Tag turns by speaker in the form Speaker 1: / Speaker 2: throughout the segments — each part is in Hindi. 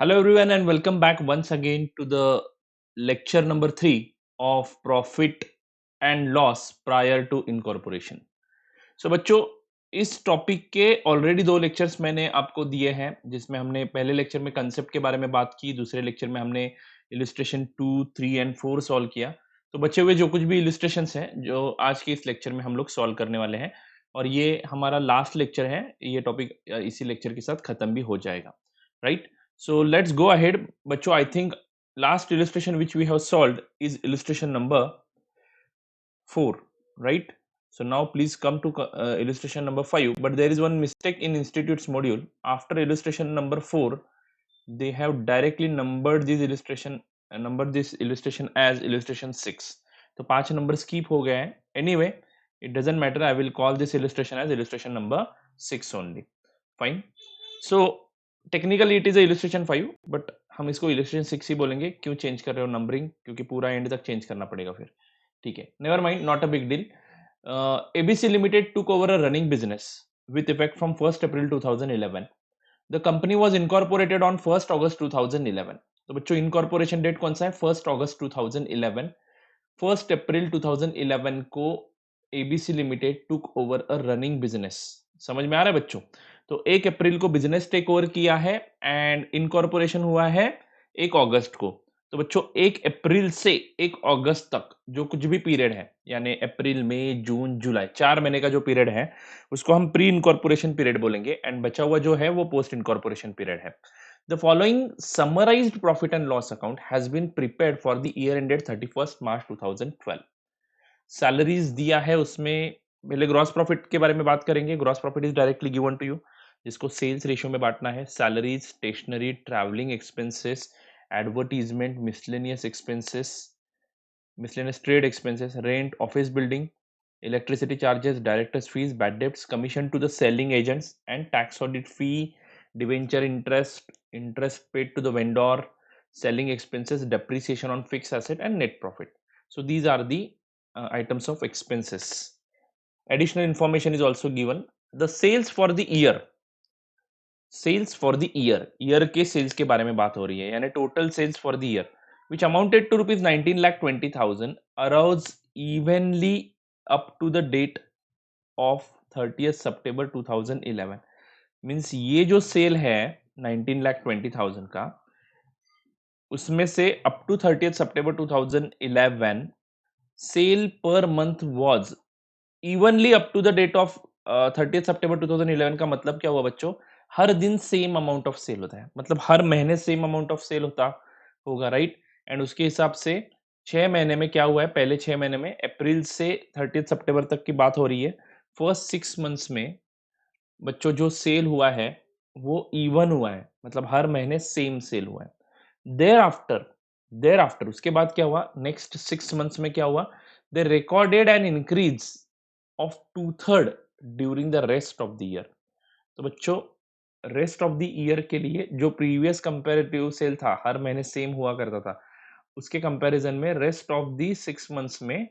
Speaker 1: Hello, everyone, and welcome back once again to the lecture number 3 of profit and loss prior to incorporation. So बच्चों, इस टॉपिक के ऑलरेडी दो लेक्चर्स मैंने आपको दिए हैं, जिसमें हमने पहले लेक्चर में कंसेप्ट के बारे में बात की, दूसरे लेक्चर में हमने इलिस्ट्रेशन 2, 3 एंड 4 सॉल्व किया। तो बचे हुए जो कुछ भी इलिस्ट्रेशंस हैं, जो आज के इस लेक्चर में हम लोग सॉल्व करने वाले हैं, और ये हमारा लास्ट लेक्चर है। ये टॉपिक इसी लेक्चर के साथ खत्म भी हो जाएगा, right? So let's go ahead, बच्चों. I think last illustration which we have solved is illustration number 4, right? So now please come to illustration number 5. But there is one mistake in institute's module. After illustration number 4, they have directly numbered this illustration as illustration 6. तो 5 नंबर skip हो गए हैं. Anyway, it doesn't matter. I will call this illustration as illustration number 6 only. Fine. So technically it is illustration 5, but हम इसको इलस्ट्रेशन 6 ही बोलेंगे. क्यों चेंज कर रहे हो नंबरिंग? क्योंकि पूरा एंड तक चेंज करना पड़ेगा फिर. ठीक है, never mind, not a big deal. ABC limited took over a running business with effect from 1st April 2011. The company was incorporated on 1st August 2011. तो बच्चों, इनकॉर्पोरेशन डेट कौन सा है? 1st August 2011. 1st April 2011 को ABC limited took over a running business. समझ में आ रहा है बच्चों? तो 1 अप्रैल को बिजनेस टेक ओवर किया है एंड इनकॉर्पोरेशन हुआ है 1 अगस्त को. तो बच्चों, 1 अप्रैल से 1 अगस्त तक जो कुछ भी पीरियड है, यानी अप्रैल, मई, जून, जुलाई, 4 महीने का जो पीरियड है, उसको हम प्री इनकॉर्पोरेशन पीरियड बोलेंगे, एंड बचा हुआ जो है वो पोस्ट इनकॉर्पोरेशन पीरियड है. The following summarized profit and loss account has been prepared for the year ended 31st March 2012. Salaries दिया है उसमें. पहले ग्रॉस प्रॉफिट के बारे में बात करेंगे. Gross profit is directly given to you, जिसको सेल्स रेशियो में बांटना है. Salaries, stationery, travelling expenses, advertisement, miscellaneous expenses, miscellaneous trade expenses, rent, office building, electricity charges, directors fees, bad debts, commission to the selling agents, and tax audit fee, debenture interest, interest paid to the vendor, selling expenses, depreciation on fixed asset, and net profit. So these are the items of expenses. Additional information is also given. The sales for the year, sales for the year के सेल्स के बारे में बात हो रही है, यानी total sales for the year which amounted to rupees 19,20,000 arose evenly up to the date of 30th September 2011. Means ये जो सेल है 19,20,000 का, उसमें से up to 30th September 2011 sale per month was evenly up to the date of 30th September 2011. का मतलब क्या हुआ बच्चों? हर दिन सेम अमाउंट ऑफ सेल होता है, मतलब हर महीने सेम अमाउंट ऑफ सेल होता होगा, राइट? एंड उसके हिसाब से 6 महीने में क्या हुआ है? पहले 6 महीने में अप्रैल से 30th September तक की बात हो रही है. फर्स्ट 6 मंथ्स में बच्चों जो सेल हुआ है वो इवन हुआ है, मतलब हर महीने सेम सेल हुआ है. देयर आफ्टर उसके बाद क्या हुआ? नेक्स्ट 6 मंथ्स में क्या हुआ? They recorded an increase of 2/3 during the rest of the year. तो बच्चों, रेस्ट ऑफ द ईयर के लिए जो प्रीवियस कंपेरेटिव सेल था, हर महीने सेम हुआ करता था, उसके कंपैरिजन में रेस्ट ऑफ दी 6 मंथ्स में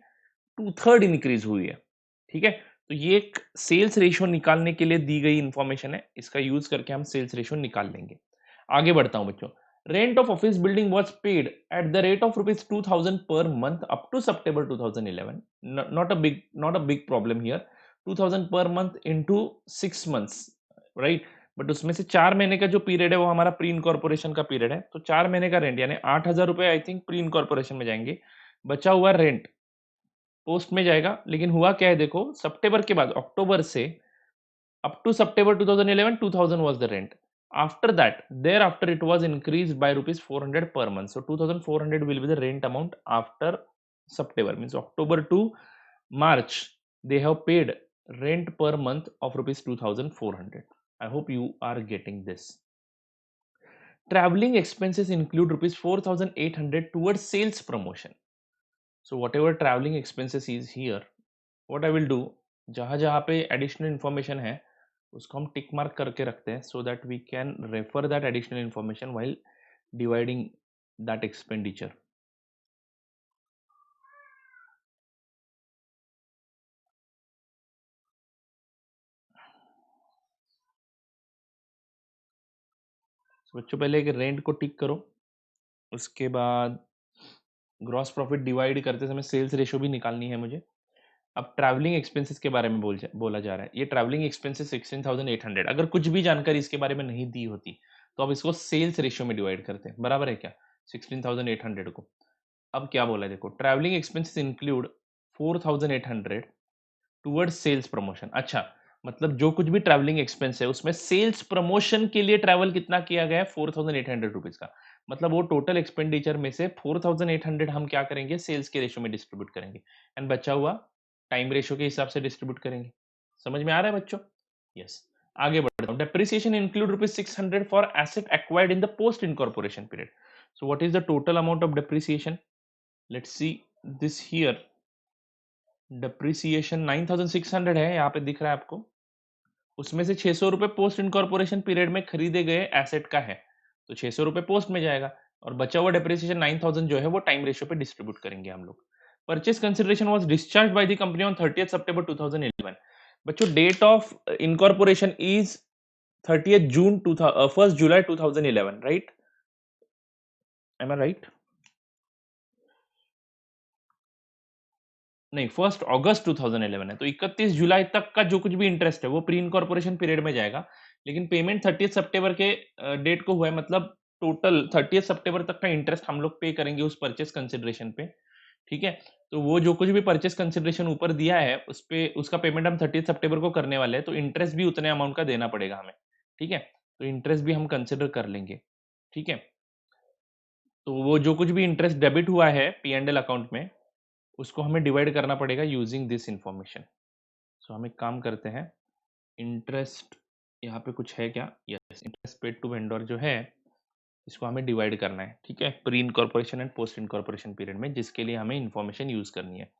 Speaker 1: 2/3 इंक्रीज हुई है. ठीक है, तो ये एक सेल्स रेशियो निकालने के लिए दी गई इंफॉर्मेशन है. इसका यूज करके हम सेल्स रेशियो निकाल लेंगे. आगे बढ़ता हूं बच्चों. Rent of office building was paid at the rate of ₹2,000 per month up to September 2011. Not a big problem here. 2,000 per month into 6 months, right? But उसमें से 4 महीने का जो पीरियड है वो हमारा प्री इनकॉर्पोरेशन का पीरियड है. तो 4 महीने का रेंट यानी 8,000 रुपए आई थिंक प्री इनकॉर्पोरेशन में जाएंगे. बचा हुआ रेंट पोस्ट में जाएगा. लेकिन हुआ क्या है देखो, सितंबर के बाद अक्टूबर से up to September 2011 2000 was the rent. After that, thereafter it was increased by rupees 400 per month. So 2,400 will be the rent amount after September. Means October to March they have paid rent per month of rupees 2,400. I hope you are getting this. Traveling expenses include rupees 4,800 towards sales promotion. So whatever traveling expenses is here, what I will do, जहाँ जहाँ पे एडिशनल इन्फॉर्मेशन है उसको हम टिक मार्क करके रखते हैं, so that we can refer that additional information while dividing that expenditure. बच्चों पहले एक रेंट को टिक करो, उसके बाद ग्रॉस प्रॉफिट डिवाइड करते समय सेल्स रेशो भी निकालनी है मुझे। अब ट्रैवलिंग एक्सपेंसेस के बारे में बोला जा रहा है। ये ट्रैवलिंग एक्सपेंसेस 16,800, अगर कुछ भी जानकारी इसके बारे में नहीं दी होती तो अब इसको सेल्स रेशियो में डिवाइड करते हैं, बराबर है क्या 16,800 को। अब क्या बोला है देखो, travelling expenses include 4,800 towards sales promotion. अच्छा, मतलब जो कुछ भी ट्रैवलिंग एक्सपेंस है उसमें सेल्स प्रमोशन के लिए ट्रैवल कितना किया गया है 4,800 रुपीज का। मतलब वो टोटल एक्सपेंडिचर में से 4,800 हम क्या करेंगे सेल्स के रेशो में डिस्ट्रीब्यूट करेंगे, एंड बचा हुआ टाइम रेशो के हिसाब से डिस्ट्रीब्यूट करेंगे। समझ में आ रहा है बच्चों? यस। आगे बढ़ता हूं। Depreciation include rupees 600 for asset acquired in the post incorporation period. So what is the total amount of depreciation? Let's see this here. Depreciation 9,600 है, यहाँ पे दिख रहा है आपको। उसमें से 600 रुपए पोस्ट इनकॉर्पोरेशन पीरियड में खरीदे गए एसेट का है, तो 600 रुपए पोस्ट में जाएगा, और बचा हुआ डेप्रिसिएशन 9,000 जो है वो टाइम रेशियो पे डिस्ट्रीब्यूट करेंगे हम लोग। Purchase consideration was discharged by the company on 30th September 2011। बच्चों date of incorporation is 30th June 1st July 2011, right? Am I right? नहीं, 1 अगस्त 2011 है, तो 31 जुलाई तक का जो कुछ भी इंटरेस्ट है वो प्री इनकॉर्पोरेशन पीरियड में जाएगा, लेकिन पेमेंट 30 सितंबर के डेट को हुआ है, मतलब टोटल 30 सितंबर तक का इंटरेस्ट हम लोग पे करेंगे उस परचेस कंसिडरेशन पे। ठीक है, तो वो जो कुछ भी परचेस कंसिडरेशन ऊपर दिया है उस पे उसका पेमेंट हम 30 सितंबर को करने वाले हैं, तो इंटरेस्ट भी उतने अमाउंट का देना पड़ेगा हमें। ठीक है, तो इंटरेस्ट भी हम कंसिडर कर लेंगे। ठीक है, तो वो जो कुछ भी इंटरेस्ट डेबिट हुआ है पी एंड एल अकाउंट में उसको हमें डिवाइड करना पड़ेगा यूजिंग दिस इंफॉर्मेशन। सो हम एक काम करते हैं, इंटरेस्ट यहाँ पे कुछ है क्या? Yes, interest paid to vendor जो है इसको हमें डिवाइड करना है। ठीक है, pre incorporation and post incorporation period में, जिसके लिए हमें इंफॉर्मेशन यूज करनी है।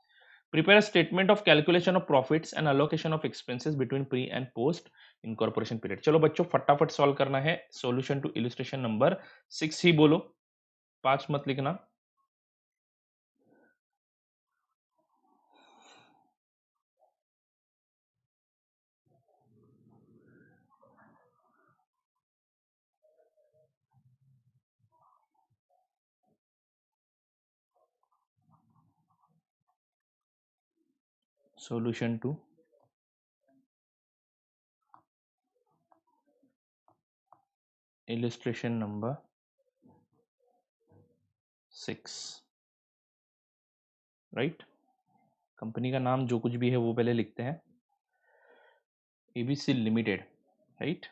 Speaker 1: Prepare statement of calculation of profits and allocation of expenses between pre and post incorporation period. चलो बच्चों फटाफट सॉल्व करना है। सॉल्यूशन टू इलस्ट्रेशन नंबर 6 ही बोलो, 5 मत लिखना। Solution to illustration number 6, right? Company का नाम जो कुछ भी है वो पहले लिखते हैं, ABC limited, right?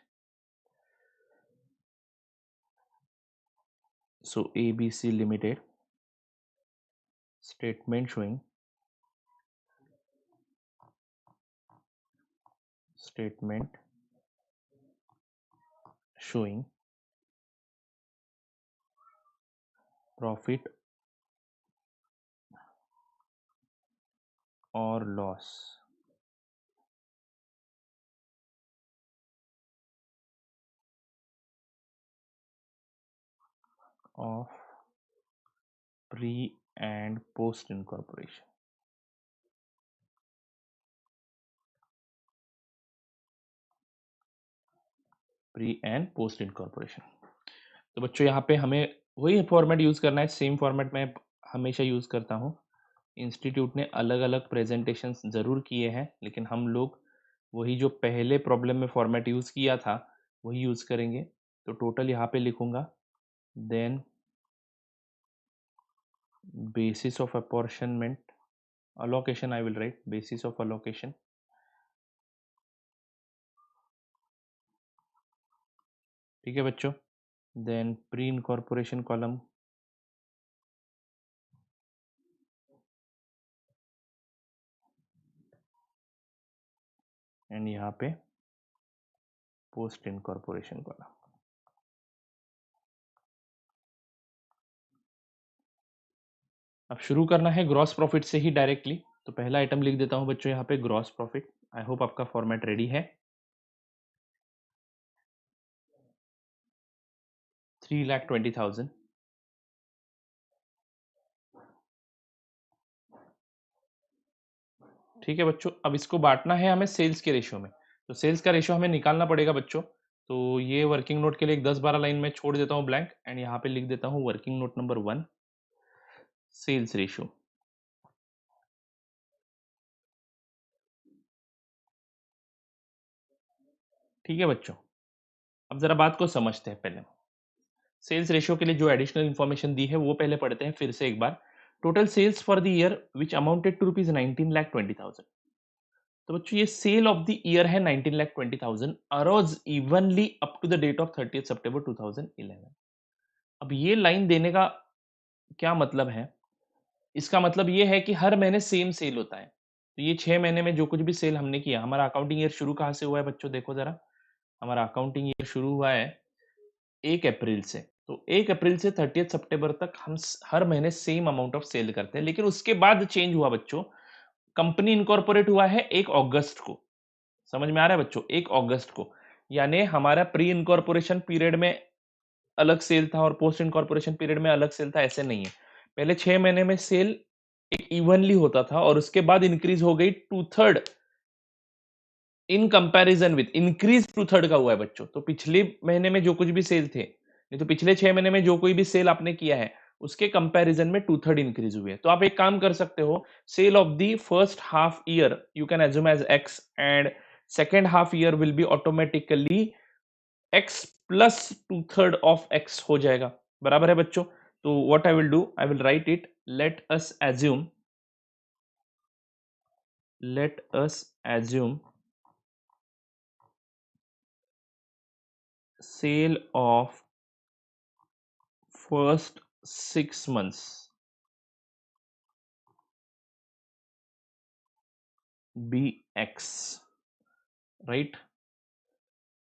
Speaker 1: So ABC limited statement showing profit or loss of pre and post incorporation। Pre and post incorporation. तो बच्चों यहाँ पे हमें वही फॉर्मेट यूज करना है, सेम फॉर्मेट मैं हमेशा यूज करता हूँ। इंस्टीट्यूट ने अलग अलग प्रेजेंटेशंस जरूर किए हैं, लेकिन हम लोग वही जो पहले प्रॉब्लम में फॉर्मेट यूज किया था वही यूज करेंगे। तो टोटल यहाँ पे लिखूंगा, then basis of apportionment allocation, I will write basis of allocation, ठीक है बच्चों। Then pre incorporation column, and यहाँ पे पोस्ट इनकॉर्पोरेशन कॉलम। अब शुरू करना है ग्रॉस प्रॉफिट से ही डायरेक्टली, तो पहला आइटम लिख देता हूँ बच्चों यहाँ पे ग्रॉस प्रॉफिट। आई होप आपका फॉर्मेट रेडी है। 3,20,000। ठीक है बच्चों, अब इसको बांटना है हमें सेल्स के रेशियो में, तो सेल्स का रेशियो हमें निकालना पड़ेगा बच्चों। तो ये वर्किंग नोट के लिए एक 10-12 लाइन में छोड़ देता हूँ ब्लैंक एंड यहाँ पे लिख देता हूँ working note number 1 sales ratio. ठीक है बच्चों, अब जरा बात को समझते हैं। पहले सेल्स रेशियो के लिए जो एडिशनल इन्फॉर्मेशन दी है वो पहले पढ़ते हैं फिर से एक बार। Total sales for the year which amounted to rupees 19,20,000। तो बच्चों ये सेल ऑफ द ईयर है 19,20,000 arose evenly up to the date of 30 September 2011। अब ये लाइन देने का क्या मतलब है? इसका मतलब ये है कि हर महीने सेम सेल होता है। तो ये 6 महीने में जो कुछ भी सेल हमने किया, हमारा अकाउंटिंग ईयर शुरू कहाँ से हुआ है बच्चों? देखो ज़रा, हमारा अकाउंटिंग ईयर शुरू हुआ है 1 अप्रैल से। तो 1 अप्रैल से 30 सितंबर तक हम हर महीने सेम अमाउंट ऑफ सेल करते हैं। लेकिन उसके बाद चेंज हुआ बच्चों, कंपनी इनकॉर्पोरेट हुआ है 1 अगस्त को। समझ में आ रहा है बच्चों? 1 अगस्त को। यानी हमारा प्री इनकॉर्पोरेशन पीरियड में अलग सेल था और पोस्ट इनकॉर्पोरेशन पीरियड में अलग सेल था, ऐसे नहीं है। पहले 6 महीने में सेल एक इवनली होता था और उसके बाद इंक्रीज हो गई to third in comparison with increase to third का हुआ है बच्चों। तो पिछले महीने में जो कुछ भी सेल थे, नहीं तो पिछले 6 महीने में जो कोई भी सेल आपने किया है उसके कंपैरिजन में टू थर्ड इंक्रीज हुई है। तो आप एक काम कर सकते हो, sale of the first half year you can assume as x and second half year will be automatically x plus two third of x हो जाएगा। बराबर है बच्चों? तो what I will do, I will write it, let us assume sale of first 6 months be x, right.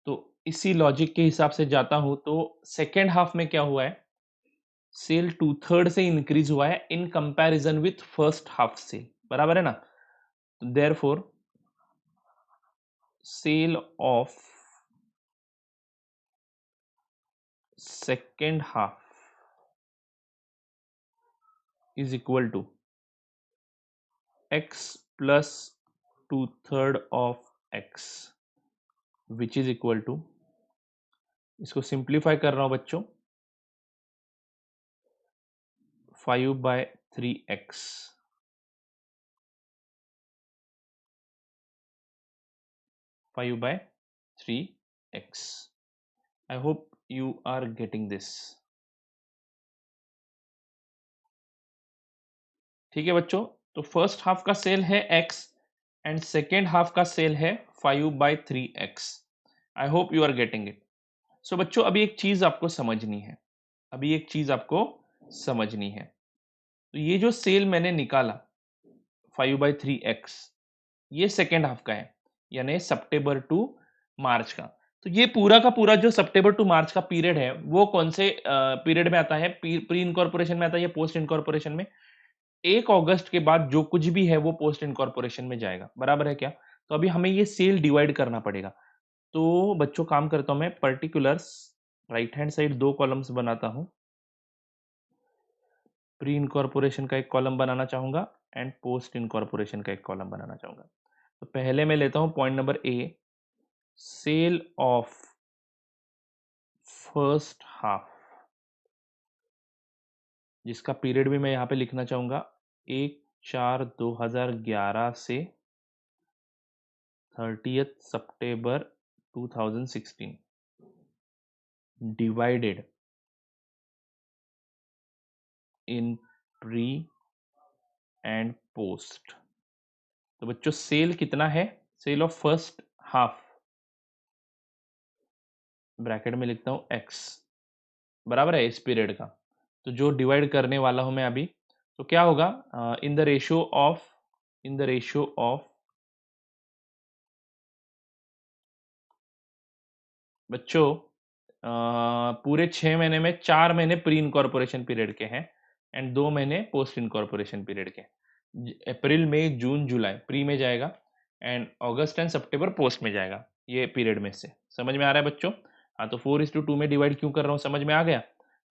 Speaker 1: तो इसी लॉजिक के हिसाब से जाता हूं तो सेकेंड हाफ में क्या हुआ है, सेल टू थर्ड से इंक्रीज हुआ है in comparison with first half sale. बराबर है ना? Therefore sale of second half is equal to x plus two third of x which is equal to, इसको सिंप्लीफाई कर रहा हूं बच्चों, 5/3x, 5/3x। I hope you are getting this। ठीक है बच्चों, तो फर्स्ट हाफ का सेल है x एंड सेकेंड हाफ का सेल है 5/3x। I hope you are getting it. So बच्चों अभी एक चीज आपको समझनी है, अभी एक चीज आपको समझनी है। तो ये जो सेल मैंने निकाला 5/3x, ये सेकेंड हाफ का है, यानी सितंबर टू मार्च का। तो ये पूरा का पूरा जो सितंबर टू मार्च का पीरियड है वो कौन से पीरियड में आता है? प्री इनकॉर्पोरेशन में आता है या पोस्ट इनकॉर्पोरेशन में? 1 अगस्त के बाद जो कुछ भी है वो पोस्ट इनकॉर्पोरेशन में जाएगा। बराबर है क्या? तो अभी हमें ये सेल डिवाइड करना पड़ेगा। तो बच्चों काम करता हूं मैं, particulars right hand side 2 columns बनाता हूं। प्री इनकॉर्पोरेशन का एक कॉलम बनाना चाहूंगा एंड पोस्ट इनकॉर्पोरेशन का एक कॉलम बनाना चाहूंगा। तो पहले मैं लेता हूं point number a, sale of first half, जिसका पीरियड भी मैं यहाँ पे लिखना चाहूंगा 1/4/2011 से 30 सितंबर 2016 divided in pre and post. तो बच्चों सेल कितना है? Sale of first half, bracket में लिखता हूं एक्स, बराबर है इस पीरियड का। तो जो डिवाइड करने वाला हूं मैं अभी, तो क्या होगा, इन द रेशियो ऑफ बच्चों पूरे 6 महीने में 4 महीने प्री इनकॉर्पोरेशन पीरियड के हैं एंड 2 महीने पोस्ट इनकॉर्पोरेशन पीरियड के। अप्रैल मई जून जुलाई प्री में जाएगा and August and September post में जाएगा, ये पीरियड में से। समझ में आ रहा है बच्चों? हाँ, तो 4:2 में डिवाइड क्यों कर रहा हूँ, समझ में आ गया?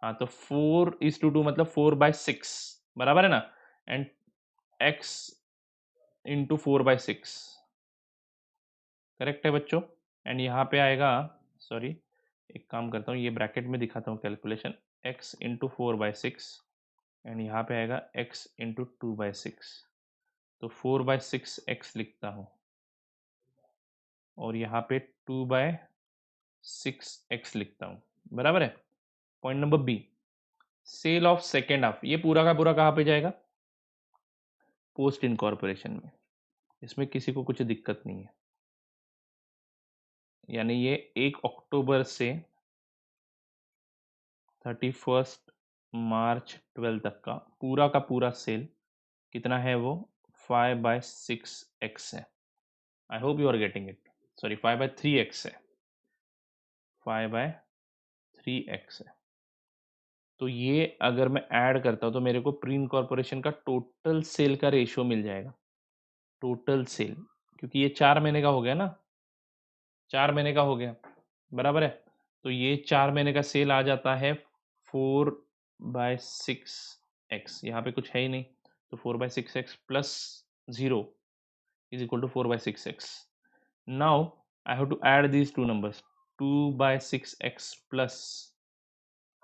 Speaker 1: हाँ, तो 4:2 मतलब 4/6, बराबर है ना? एंड x इंटू 4/6, करेक्ट है बच्चों? एंड यहाँ पे आएगा सॉरी, एक काम करता हूँ, ये ब्रैकेट में दिखाता हूँ कैलकुलेशन, x इंटू 4/6 एंड यहाँ पे आएगा x इंटू 2/6, तो 4/6x लिखता हूँ और यहाँ पे 2/6x लिखता हूँ, बराबर है। Point number b, sale of second half, ये पूरा का पूरा कहाँ पे जाएगा, पोस्ट इनकॉर्पोरेशन में, इसमें किसी को कुछ दिक्कत नहीं है। यानी ये 1 अक्टूबर से 31 मार्च 12 तक का पूरा सेल कितना है, वो 5/6x है। I hope you are getting it, sorry 5/3x है, 5/3x है। तो ये अगर मैं ऐड करता हूँ तो मेरे को प्री इनकॉर्पोरेशन का टोटल सेल का रेशियो मिल जाएगा, टोटल सेल, क्योंकि ये 4 महीने का हो गया ना, 4 महीने का हो गया, बराबर है। तो ये 4 महीने का सेल आ जाता है 4/6x, यहाँ पे कुछ है ही नहीं, तो 4/6x plus 0 is equal to 4/6x. Now I have to add these two numbers, 2/6x plus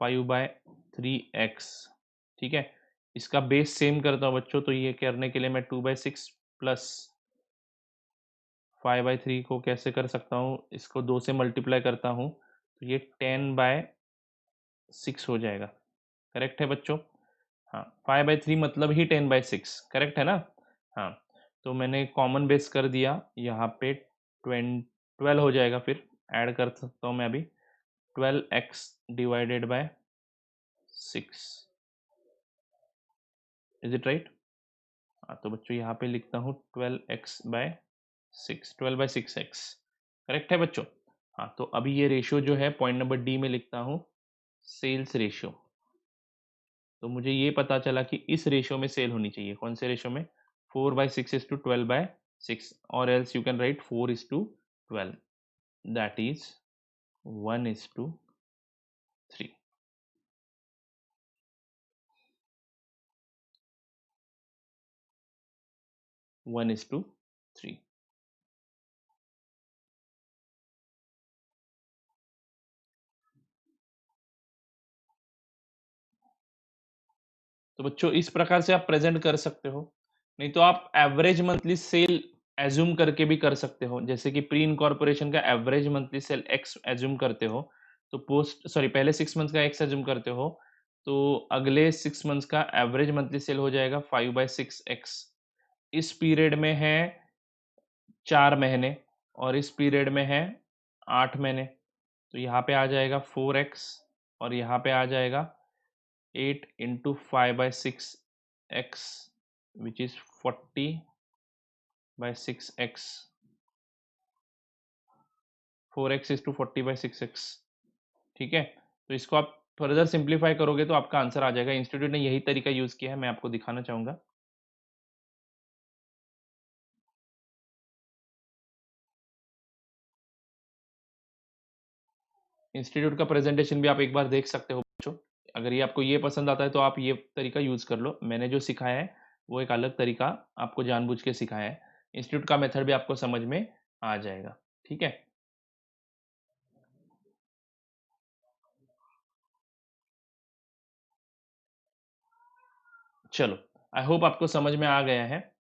Speaker 1: 5/3x, ठीक है। इसका बेस सेम करता हूँ बच्चों, तो ये करने के लिए मैं 2/6 प्लस 5/3 को कैसे कर सकता हूँ, इसको 2 से मल्टीप्लाई करता हूँ तो ये 10/6 हो जाएगा, करेक्ट है बच्चों। हाँ, 5/3 मतलब ही 10/6, करेक्ट है ना। हाँ, तो मैंने कॉमन बेस कर दिया, यहाँ पे 12 हो जाएगा, फिर ऐड कर सकता हूँ मैं अभी, 12x divided by 6, is it right. हाँ, तो बच्चों यहाँ पे लिखता हूँ 12x/6, 12/6x, करेक्ट है बच्चों। हाँ, तो अभी ये रेशियो जो है पॉइंट नंबर डी में लिखता हूँ सेल्स रेशियो। तो मुझे ये पता चला कि इस रेशियो में सेल होनी चाहिए, कौन से रेशियो में, 4/6 is to 12/6, और else you can write 4 is to 12, that is 1:3, 1:3। तो बच्चों इस प्रकार से आप प्रेजेंट कर सकते हो, नहीं तो आप एवरेज मंथली सेल एज्यूम करके भी कर सकते हो, जैसे कि प्री इनकॉर्पोरेशन का average monthly cell x assume करते हो, तो पोस्ट सॉरी पहले 6 मंथ्स का एक्स एज्यूम करते हो, तो अगले 6 मंथ्स का एवरेज मंथली सेल हो जाएगा 5/6x। इस पीरियड में है 4 महीने और इस पीरियड में है 8 महीने, तो यहाँ पे आ जाएगा 4x और यहाँ पे आ जाएगा 8 into 5/6x, which is 40/6x, 4x is to 40/6x, ठीक है। तो इसको आप फर्दर सिंप्लीफाई करोगे तो आपका आंसर आ जाएगा। इंस्टीट्यूट ने यही तरीका यूज किया है, मैं आपको दिखाना चाहूंगा। इंस्टीट्यूट का प्रेजेंटेशन भी आप एक बार देख सकते हो बच्चों। अगर ये आपको ये पसंद आता है तो आप ये तरीका यूज कर लो। मैंने जो सिखाया है वो एक अलग तरीका आपको जानबूझ के सिखाया है। इंस्टीट्यूट का मेथड भी आपको समझ में आ जाएगा, ठीक है। चलो, आई होप आपको समझ में आ गया है।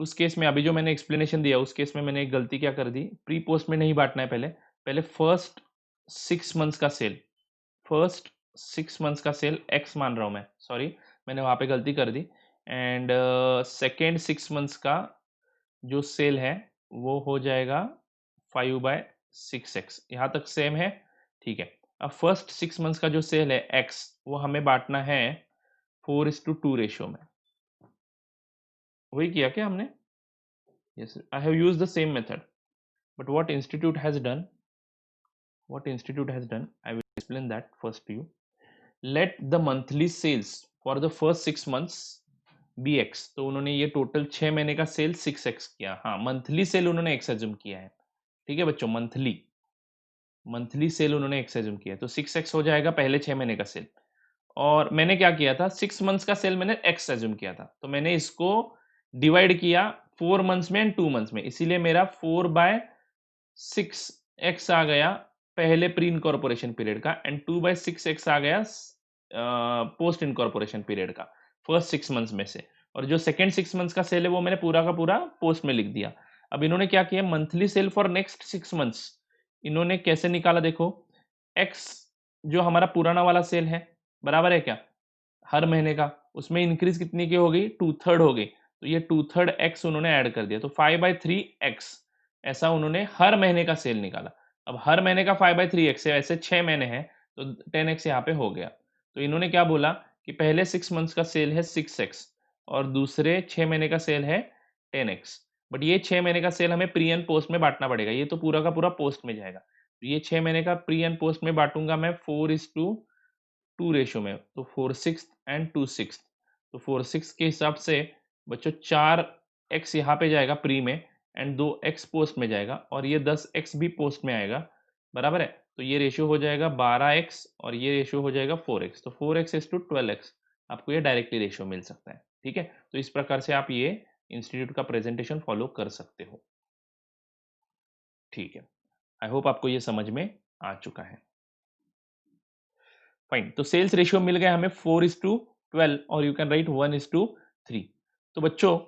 Speaker 1: उस केस में अभी जो मैंने एक्सप्लेनेशन दिया उस केस में मैंने एक गलती क्या कर दी, प्री पोस्ट में नहीं बांटना है, पहले पहले फर्स्ट 6 मंथ्स का सेल, फर्स्ट 6 मंथ्स का सेल एक्स मान रहा हूँ मैं, सॉरी मैंने वहाँ पे गलती कर दी। एंड सेकेंड 6 मंथ्स का जो सेल है वो हो जाएगा 5/6x, यहाँ तक सेम है, ठीक है। अब फर्स्ट 6 मंथ्स का जो सेल है एक्स, वो हमें बांटना है 4:2 रेशियो में। वही किया क्या हमने? Yes, I have used the same method. But what institute has done, I will explain that first to you. Let the monthly sales for the first 6 months be x. तो उन्होंने ये टोटल 6 महीने का सेल 6x किया। हाँ, मंथली सेल उन्होंने x एज्यूम किया है, ठीक है बच्चों, मंथली सेल उन्होंने x एज्यूम किया है, तो 6x हो जाएगा पहले 6 महीने का सेल। और मैंने क्या किया था, 6 मंथ्स का सेल मैंने x एज्यूम किया था, तो मैंने इसको डिवाइड किया 4 मंथ्स में एंड 2 मंथ्स में, इसीलिए मेरा 4/6 एक्स आ गया पहले प्री इनकॉर्पोरेशन पीरियड का एंड 2/6x आ गया पोस्ट इनकॉर्पोरेशन पीरियड का, फर्स्ट 6 मंथ्स में से। और जो सेकेंड 6 मंथ्स का सेल है वो मैंने पूरा का पूरा पोस्ट में लिख दिया। अब इन्होंने क्या किया, monthly cell for next 6 months इन्होंने कैसे निकाला, देखो एक्स जो हमारा पुराना वाला सेल है बराबर है क्या, हर महीने का, उसमें इंक्रीज कितनी की हो गई, 2/3 हो गई, तो ये 2/3 एक्स उन्होंने ऐड कर दिया, तो 5/3 एक्स, ऐसा उन्होंने हर महीने का सेल निकाला। अब हर महीने का 5/3 एक्स है, ऐसे 6 महीने हैं तो 10x यहाँ पे हो गया। तो इन्होंने क्या बोला कि पहले 6 मंथ्स का सेल है 6x और दूसरे 6 महीने का सेल है 10x, बट ये 6 महीने का सेल हमें प्री एंड पोस्ट में बांटना पड़ेगा, ये तो पूरा का पूरा पोस्ट में जाएगा, तो ये 6 महीने का प्री एंड पोस्ट में बांटूंगा मैं 4:2 रेशियो में, तो 4/6 एंड 2/6, तो 4/6 के हिसाब से बच्चों 4x यहाँ पे जाएगा प्री में एंड 2x पोस्ट में जाएगा और ये 10x भी पोस्ट में आएगा, बराबर है। तो ये रेशियो हो जाएगा 12x और ये रेशियो हो जाएगा 4x, तो 4x:12x आपको ये डायरेक्टली रेशियो मिल सकता है। ठीक है, तो इस प्रकार से आप ये इंस्टीट्यूट का प्रेजेंटेशन फॉलो कर सकते हो। ठीक है, आई होप आपको ये समझ में आ चुका है। फाइन, तो सेल्स रेशियो मिल गया हमें 4:12 और यू कैन राइट 1:3। तो बच्चों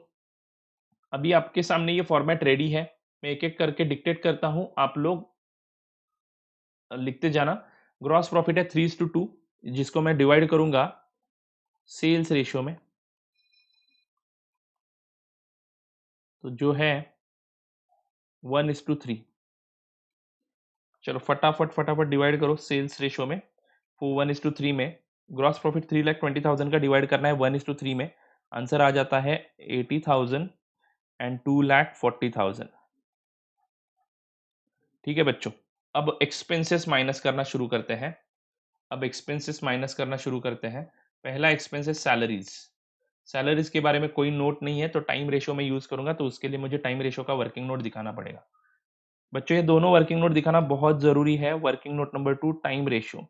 Speaker 1: अभी आपके सामने ये फॉर्मेट रेडी है, मैं एक एक करके डिक्टेट करता हूं, आप लोग लिखते जाना। ग्रॉस प्रॉफिट है 3:2 जिसको मैं डिवाइड करूंगा सेल्स रेशियो में, तो जो है 1:3। चलो फटाफट फटाफट डिवाइड करो सेल्स रेशियो में, 1:3 में ग्रॉस प्रॉफिट 3,20,000 का डिवाइड करना है 1:3 में, आंसर आ जाता है 80,000 एंड 2,40,000। ठीक है बच्चों, अब एक्सपेंसेस माइनस करना शुरू करते हैं। अब एक्सपेंसेस माइनस करना शुरू करते हैं। पहला एक्सपेंस है सैलरीज। सैलरीज के बारे में कोई नोट नहीं है तो टाइम रेशियो में यूज करूंगा, तो उसके लिए मुझे टाइम रेशियो का वर्किंग नोट दिखाना पड़ेगा। बच्चों ये दोनों वर्किंग नोट दिखाना बहुत जरूरी है। Working note number 2, time ratio.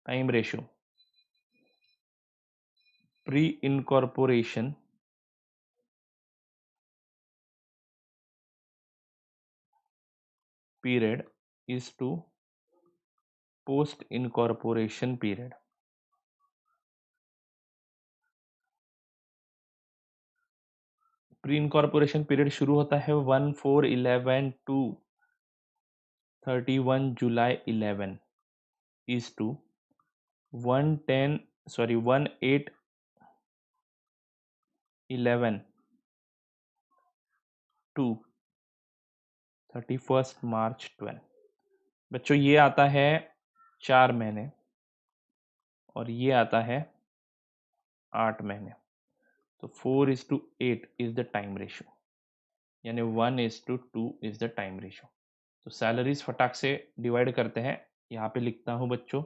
Speaker 1: Time ratio pre incorporation period is to post incorporation period. Pre incorporation period शुरू होता है 1/4/11 to 31 July 11 is to 18/11 to 31 March 12। बच्चों ये आता है 4 महीने और ये आता है 8 महीने, तो 4:8 इज द टाइम रेशियो, यानी 1:2 इज द टाइम रेशियो। तो सैलरीज फटाक से डिवाइड करते हैं, यहाँ पे लिखता हूँ बच्चों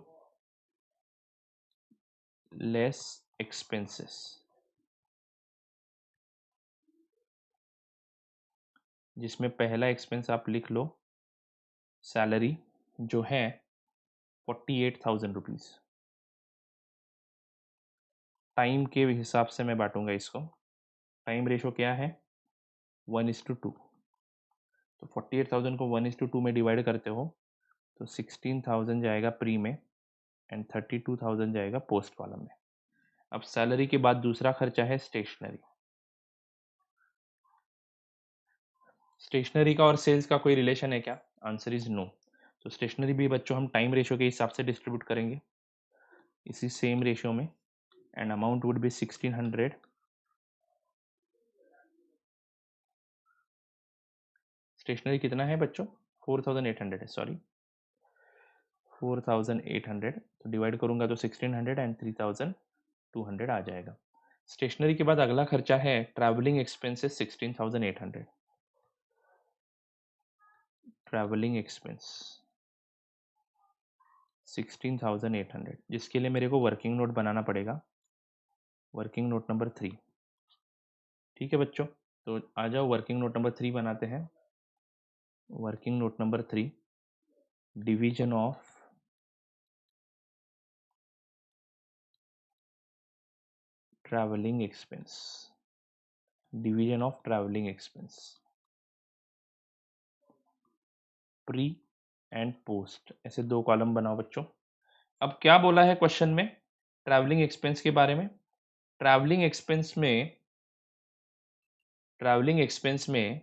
Speaker 1: लेस एक्सपेंसेस, जिसमें पहला एक्सपेंस आप लिख लो सैलरी जो है 48,000 रुपीज़। टाइम के हिसाब से मैं बांटूंगा इसको, टाइम रेशो क्या है 1:2, तो 48,000 को 1:2 में डिवाइड करते हो तो 16,000 जाएगा प्री में एंड 32,000 जाएगा पोस्ट वाला में। अब सैलरी के बाद दूसरा खर्चा है स्टेशनरी। स्टेशनरी का और सेल्स का कोई रिलेशन है क्या, आंसर इज नो। तो स्टेशनरी भी बच्चों हम टाइम रेशियो के हिसाब से डिस्ट्रीब्यूट करेंगे इसी सेम रेशियो में and amount would be 1600। Stationery कितना है बच्चों, 4,800 है, सॉरी 4,800, तो डिवाइड करूंगा तो 1600 एंड 3,200 आ जाएगा। स्टेशनरी के बाद अगला खर्चा है ट्रैवलिंग एक्सपेंसेस 16,800। ट्रैवलिंग एक्सपेंस 16,800, जिसके लिए मेरे को वर्किंग नोट बनाना पड़ेगा, वर्किंग नोट नंबर 3। ठीक है बच्चों, तो आ जाओ वर्किंग नोट नंबर 3 बनाते हैं। Working note number 3, division of travelling expense, division of travelling expense. Pre and post, ऐसे दो कॉलम बनाओ बच्चों। अब क्या बोला है क्वेश्चन में ट्रैवलिंग एक्सपेंस के बारे में? ट्रैवलिंग एक्सपेंस में ट्रैवलिंग एक्सपेंस में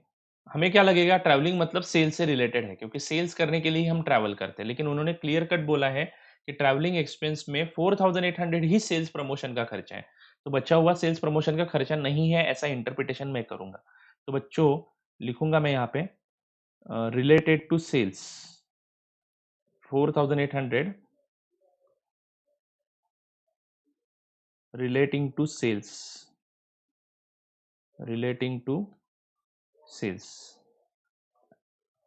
Speaker 1: हमें क्या लगेगा, ट्रैवलिंग मतलब सेल्स से रिलेटेड है, क्योंकि सेल्स करने के लिए ही हम ट्रैवल करते हैं। लेकिन उन्होंने क्लियर कट बोला है कि ट्रैवलिंग एक्सपेंस में 4800 ही सेल्स प्रमोशन का खर्चा है। तो बचा हुआ सेल्स प्रमोशन का खर्चा नहीं है, ऐसा इंटरप्रिटेशन मैं करूंगा। तो बच्चों लिखूंगा मैं यहाँ पे related to sales 4800 relating to sales relating to sales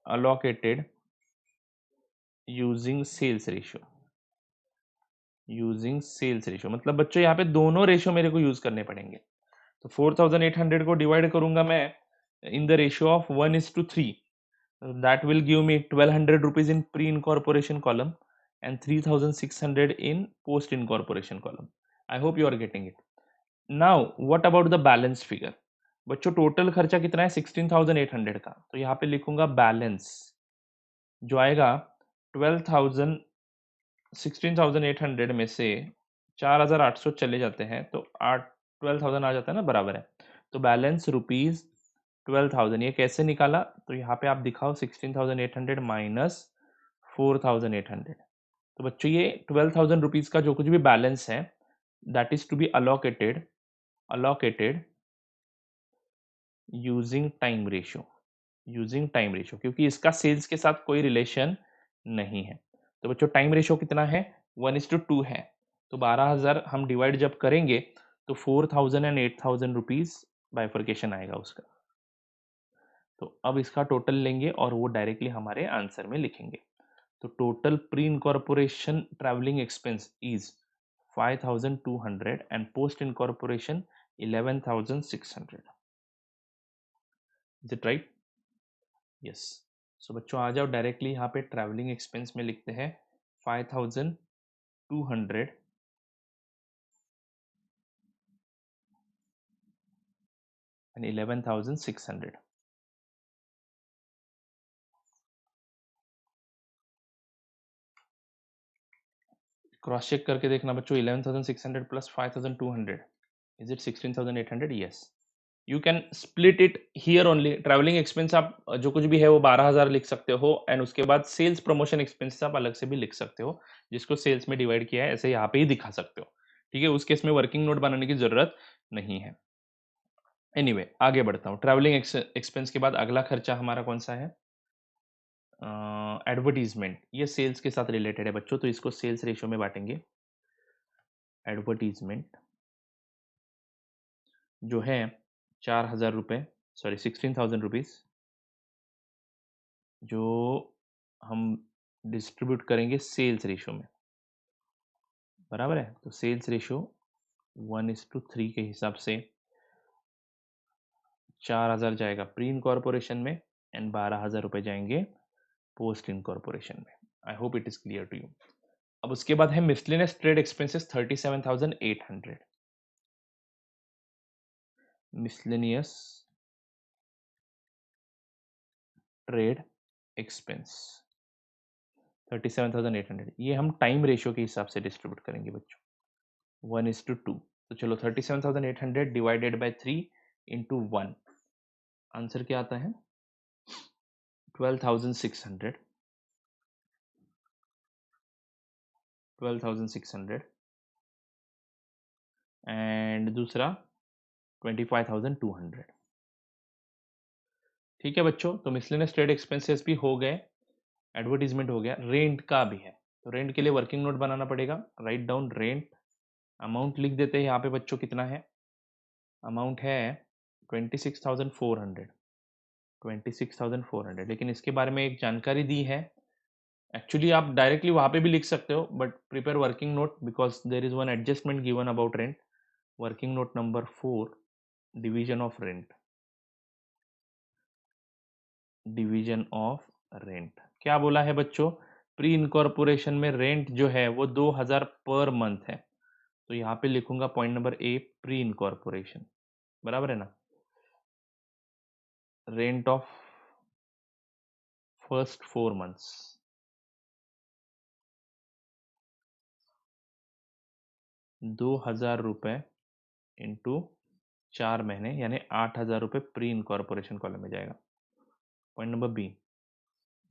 Speaker 1: allocated using sales ratio using sales ratio, मतलब बच्चों यहाँ पे दोनों रेशियो मेरे को यूज करने पड़ेंगे। तो 4800 को डिवाइड करूंगा मैं in the ratio of 1:3, that will give me 1200 rupees in pre incorporation column and 3600 in post incorporation column. I hope you are getting it. Now what about the balance figure? बच्चों टोटल खर्चा कितना है 16,800 का, तो यहाँ पे लिखूंगा बैलेंस जो आएगा 16,800 में से 4,800 चले जाते हैं तो 12,000 आ जाता है ना, बराबर है। तो बैलेंस रुपीज 12,000, ये कैसे निकाला? तो यहाँ पे आप दिखाओ 16,800 माइनस 4,800। तो बच्चों ये 12,000 रुपीज का जो कुछ भी बैलेंस है that is to be allocated using time ratio, क्योंकि इसका सेल्स के साथ कोई रिलेशन नहीं है। तो बच्चों टाइम रेशियो कितना है? 1:2 है। तो 12,000 हम डिवाइड जब करेंगे तो 4,000 एंड 8,000 रुपीज बाइफर्केशन आएगा उसका। तो अब इसका टोटल लेंगे और वो डायरेक्टली हमारे आंसर में लिखेंगे। तो total pre incorporation travelling expense is 5,200 and post incorporation 11,600। Is it right? Yes. So बच्चों आ जाओ डायरेक्टली यहाँ पे ट्रैवलिंग एक्सपेंस में लिखते हैं 5,200 एंड 11,600। क्रॉस चेक करके देखना बच्चों, 11,600 plus 5,200 is it 16,800? Yes. You can split it here only. Travelling expense आप जो कुछ भी है वो 12,000 लिख सकते हो एंड उसके बाद सेल्स प्रमोशन एक्सपेंसेस आप अलग से भी लिख सकते हो, जिसको सेल्स में डिवाइड किया है ऐसे यहाँ पे ही दिखा सकते हो। ठीक है, उस केस में वर्किंग नोट बनाने की जरूरत नहीं है। एनीवे आगे बढ़ता हूँ। ट्रैवलिंग एक्सपेंस के बाद अगला खर्चा हमारा कौन सा है? एडवर्टीजमेंट। ये सेल्स के साथ रिलेटेड है बच्चों, तो इसको सेल्स रेशियो में बांटेंगे। एडवर्टीजमेंट जो है 4,000 रुपये, सॉरी 16,000 रुपीज, जो हम डिस्ट्रीब्यूट करेंगे सेल्स रेशियो में, बराबर है। तो सेल्स रेशियो 1:3 के हिसाब से 4,000 जाएगा प्री इनकॉर्पोरेशन में एंड 12,000 रुपये जाएंगे पोस्ट इनकॉर्पोरेशन में। I hope it is clear to you. अब उसके बाद है miscellaneous trade expenses 37,800। Miscellaneous trade expense 37,800, ये हम टाइम रेशियो के हिसाब से डिस्ट्रीब्यूट करेंगे बच्चों 1:2। तो चलो 37,800 डिवाइडेड बाय 3 इंटू 1, आंसर क्या आता है 12,600। 12,600 एंड दूसरा 25,200। ठीक है बच्चों, तो मिसलेनियस ट्रेड एक्सपेंसेस भी हो गए, एडवर्टीजमेंट हो गया, रेंट का भी है। तो रेंट के लिए वर्किंग नोट बनाना पड़ेगा। राइट डाउन रेंट, अमाउंट लिख देते हैं यहाँ पे बच्चों, कितना है? अमाउंट है 26,400। 26,400, लेकिन इसके बारे में एक जानकारी दी है। एक्चुअली आप डायरेक्टली वहाँ पे भी लिख सकते हो, but prepare working note because there is one adjustment given about rent. Working note number 4, division of rent. Division of rent क्या बोला है बच्चों? प्री इनकॉर्पोरेशन में रेंट जो है वो 2,000 पर मंथ है। तो यहाँ पे लिखूंगा पॉइंट नंबर ए प्री इनकॉर्पोरेशन, बराबर है ना। रेंट ऑफ फर्स्ट 4 मंथ्स, 2,000 रुपये इंटू 4 महीने यानी 8,000 रुपये प्री इनकॉर्पोरेशन कॉलम में जाएगा। Point number B,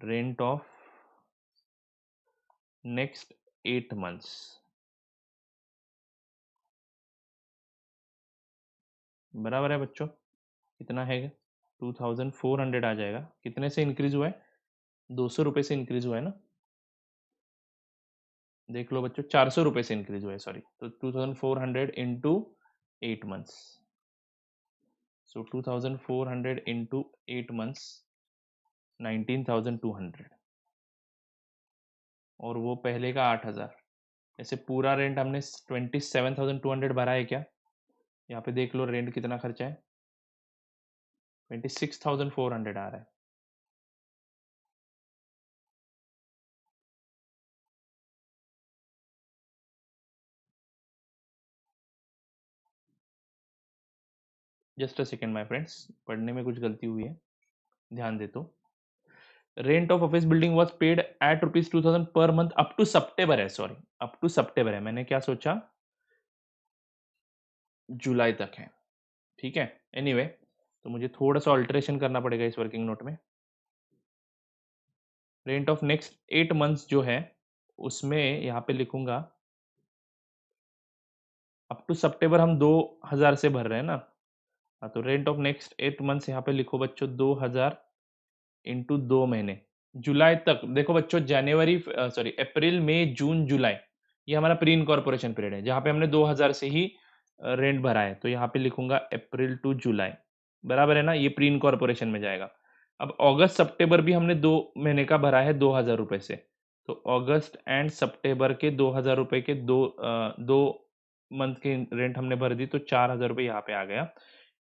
Speaker 1: rent of next 8 months, बराबर है बच्चों, कितना है 2,400 आ जाएगा। कितने से इंक्रीज हुआ है? 200 रुपये से इंक्रीज हुआ है ना, देख लो बच्चों, 400 रुपये से इंक्रीज हुआ है, सॉरी। तो 2,400 इंटू 8 मंथ्स, सो 2,400 इंटू 8 मंथ्स 19,200, और वो पहले का 8,000। ऐसे पूरा रेंट हमने 27,200 भरा है क्या? यहाँ पे देख लो रेंट कितना खर्चा है, 26,400 आ रहा है। Just a second my friends, पढ़ने में कुछ गलती हुई है, ध्यान दे। तो rent of office building was paid at ₹2,000 per month up to सितंबर है, सॉरी अप टू सितंबर है, मैंने क्या सोचा जुलाई तक है, ठीक है। एनीवे तो मुझे थोड़ा सा ऑल्टरेशन करना पड़ेगा इस वर्किंग नोट में। रेंट ऑफ नेक्स्ट 8 मंथ्स जो है उसमें यहाँ पे लिखूंगा अप टू सितंबर हम 2,000 से भर रहे हैं ना। हाँ, तो रेंट ऑफ नेक्स्ट 8 मंथ्स यहाँ पे लिखो बच्चों 2,000 इंटू 2 महीने, जुलाई तक। देखो बच्चों, जनवरी सॉरी अप्रैल मई जून जुलाई, ये हमारा प्री इनकॉर्पोरेशन पीरियड है जहाँ पे हमने 2,000 से ही रेंट भरा है। तो यहाँ पे लिखूंगा अप्रैल टू जुलाई, बराबर है ना, ये प्री इनकॉर्पोरेशन में जाएगा। अब अगस्त सितंबर भी हमने 2 महीने का भरा है 2,000 रुपये से, तो अगस्त एंड सितंबर के 2,000 रुपये के दो मंथ की रेंट हमने भर दी, तो 4,000 रुपये यहाँ पे आ गया।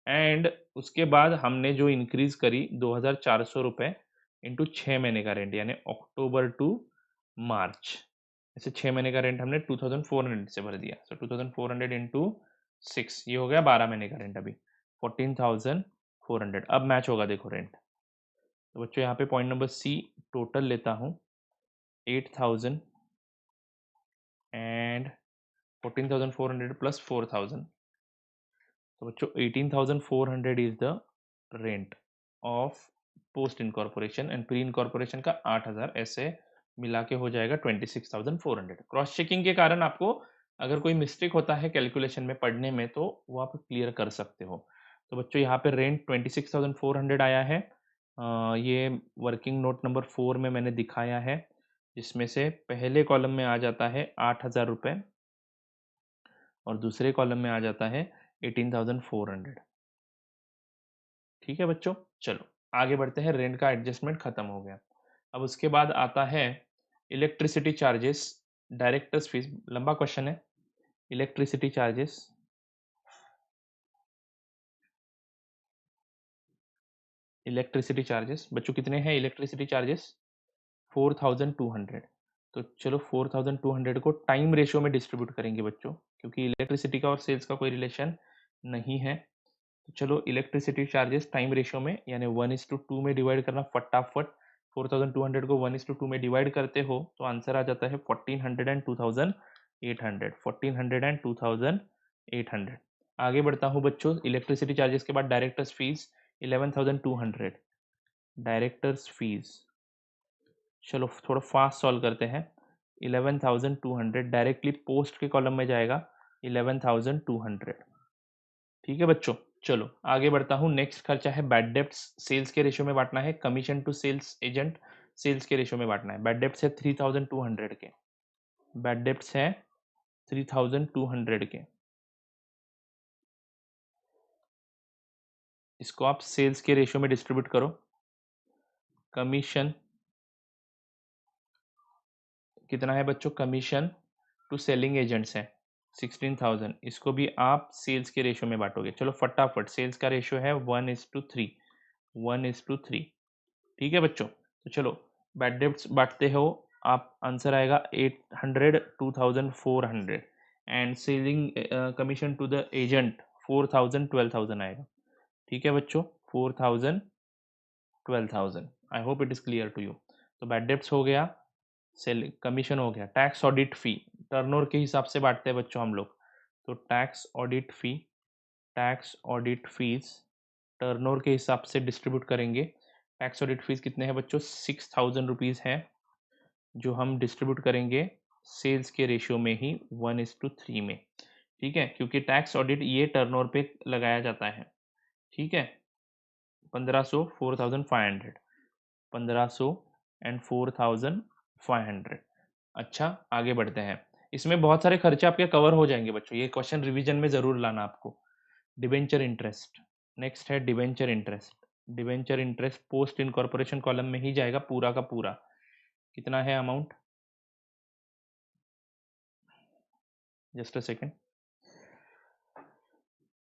Speaker 1: एंड उसके बाद हमने जो इंक्रीज करी 2,400 रुपये इंटू 6 महीने का रेंट, यानी अक्टूबर टू मार्च, ऐसे 6 महीने का रेंट हमने 2,400 से भर दिया। सो 2,400 इंटू 6, ये हो गया 12 महीने का रेंट, अभी 14,400। अब मैच होगा देखो रेंट। तो बच्चों यहाँ पे पॉइंट नंबर सी, टोटल लेता हूँ 8,000 एंड 14,400 प्लस 4,000, तो बच्चों 18,400 is the rent of post incorporation, and pre incorporation का 8,000, ऐसे मिला के हो जाएगा 26,400। क्रॉस चेकिंग के कारण आपको अगर कोई मिस्टेक होता है कैलकुलेशन में पढ़ने में तो वो आप क्लियर कर सकते हो। तो बच्चों यहाँ पे रेंट 26,400 आया है। ये वर्किंग नोट नंबर 4 में मैंने दिखाया है, जिसमें से पहले कॉलम में आ जाता है 8,000 रुपये और दूसरे कॉलम में आ जाता है 18,400। ठीक है बच्चों, चलो आगे बढ़ते हैं। रेंट का एडजस्टमेंट खत्म हो गया। अब उसके बाद आता है इलेक्ट्रिसिटी चार्जेस, डायरेक्टर्स फीस, लंबा क्वेश्चन है। इलेक्ट्रिसिटी चार्जेस, इलेक्ट्रिसिटी चार्जेस बच्चों कितने हैं इलेक्ट्रिसिटी चार्जेस? 4,200। तो चलो 4,200 को टाइम रेशियो में डिस्ट्रीब्यूट करेंगे बच्चों, क्योंकि इलेक्ट्रिसिटी का और सेल्स का कोई रिलेशन नहीं है। तो चलो इलेक्ट्रिसिटी चार्जेस टाइम रेशियो में, यानी 1:2 में डिवाइड करना फटाफट। 4,200 को 1:2 में डिवाइड करते हो तो आंसर आ जाता है 1,400 एंड 2,800, 1,400 एंड 2,800। आगे बढ़ता हूँ बच्चों, इलेक्ट्रिसिटी चार्जेस के बाद डायरेक्टर्स फीस 11,200, डायरेक्टर्स फीस, चलो थोड़ा फास्ट सॉल्व करते हैं। 11,200 डायरेक्टली पोस्ट के कॉलम में जाएगा 11,200। ठीक है बच्चों, चलो आगे बढ़ता हूँ। नेक्स्ट खर्चा है बैड डेप्ट्स, सेल्स के रेशियो में बांटना है। Commission to sales agent sales के रेशियो में बांटना है। बैड डेप्ट्स है 3,200 के, बैड डेप्ट्स है 3,200 के, इसको आप सेल्स के रेशियो में डिस्ट्रीब्यूट करो। कमीशन कितना है बच्चों? कमीशन टू सेलिंग एजेंट्स है 16,000, इसको भी आप सेल्स के रेशियो में बांटोगे। चलो फटाफट, सेल्स का रेशियो है 1:3, 1:3। ठीक है बच्चों, तो चलो बैड डेब्ट्स बांटते हो आप, आंसर आएगा 800, 2,400 and selling commission to the agent 4,000, 12,000 आएगा। ठीक है बच्चों, 4,000, 12,000। I hope it is clear to you. तो बैड डेब्ट्स हो गया, सेल कमीशन हो गया, टैक्स ऑडिट फी टर्नओवर के हिसाब से बांटते हैं बच्चों हम लोग, तो टैक्स ऑडिट फीस टर्नओवर के हिसाब से डिस्ट्रीब्यूट करेंगे। टैक्स ऑडिट फीस कितने हैं बच्चों, 6000 रुपीज़ है, जो हम डिस्ट्रीब्यूट करेंगे सेल्स के रेशियो में ही 1:3 में। ठीक है, क्योंकि टैक्स ऑडिट ये टर्नओवर पे लगाया जाता है। ठीक है, 1500 4500, 1500 एंड 4500। अच्छा, आगे बढ़ते हैं। इसमें बहुत सारे खर्चे आपके कवर हो जाएंगे बच्चों, ये क्वेश्चन रिवीजन में जरूर लाना आपको। डिबेंचर इंटरेस्ट, नेक्स्ट है debenture interest. Debenture interest post incorporation column में ही जाएगा पूरा का पूरा। कितना है amount, just a second.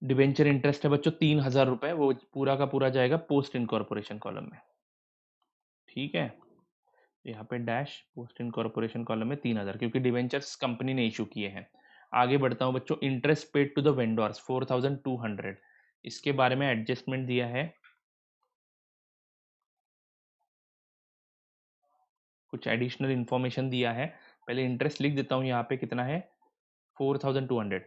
Speaker 1: Debenture interest है बच्चों 3000 रुपए, वो पूरा का पूरा जाएगा पोस्ट इनकॉर्पोरेशन कॉलम में। ठीक है, यहाँ पे डैश पोस्ट इनकॉर्पोरेशन कॉलम में 3000, क्योंकि डिवेंचर्स कंपनी ने इशू किए हैं। आगे बढ़ता हूँ बच्चों, interest paid to the vendors 4200, इसके बारे में एडजस्टमेंट दिया है, कुछ एडिशनल इंफॉर्मेशन दिया है। पहले इंटरेस्ट लिख देता हूँ यहाँ पे, कितना है 4200।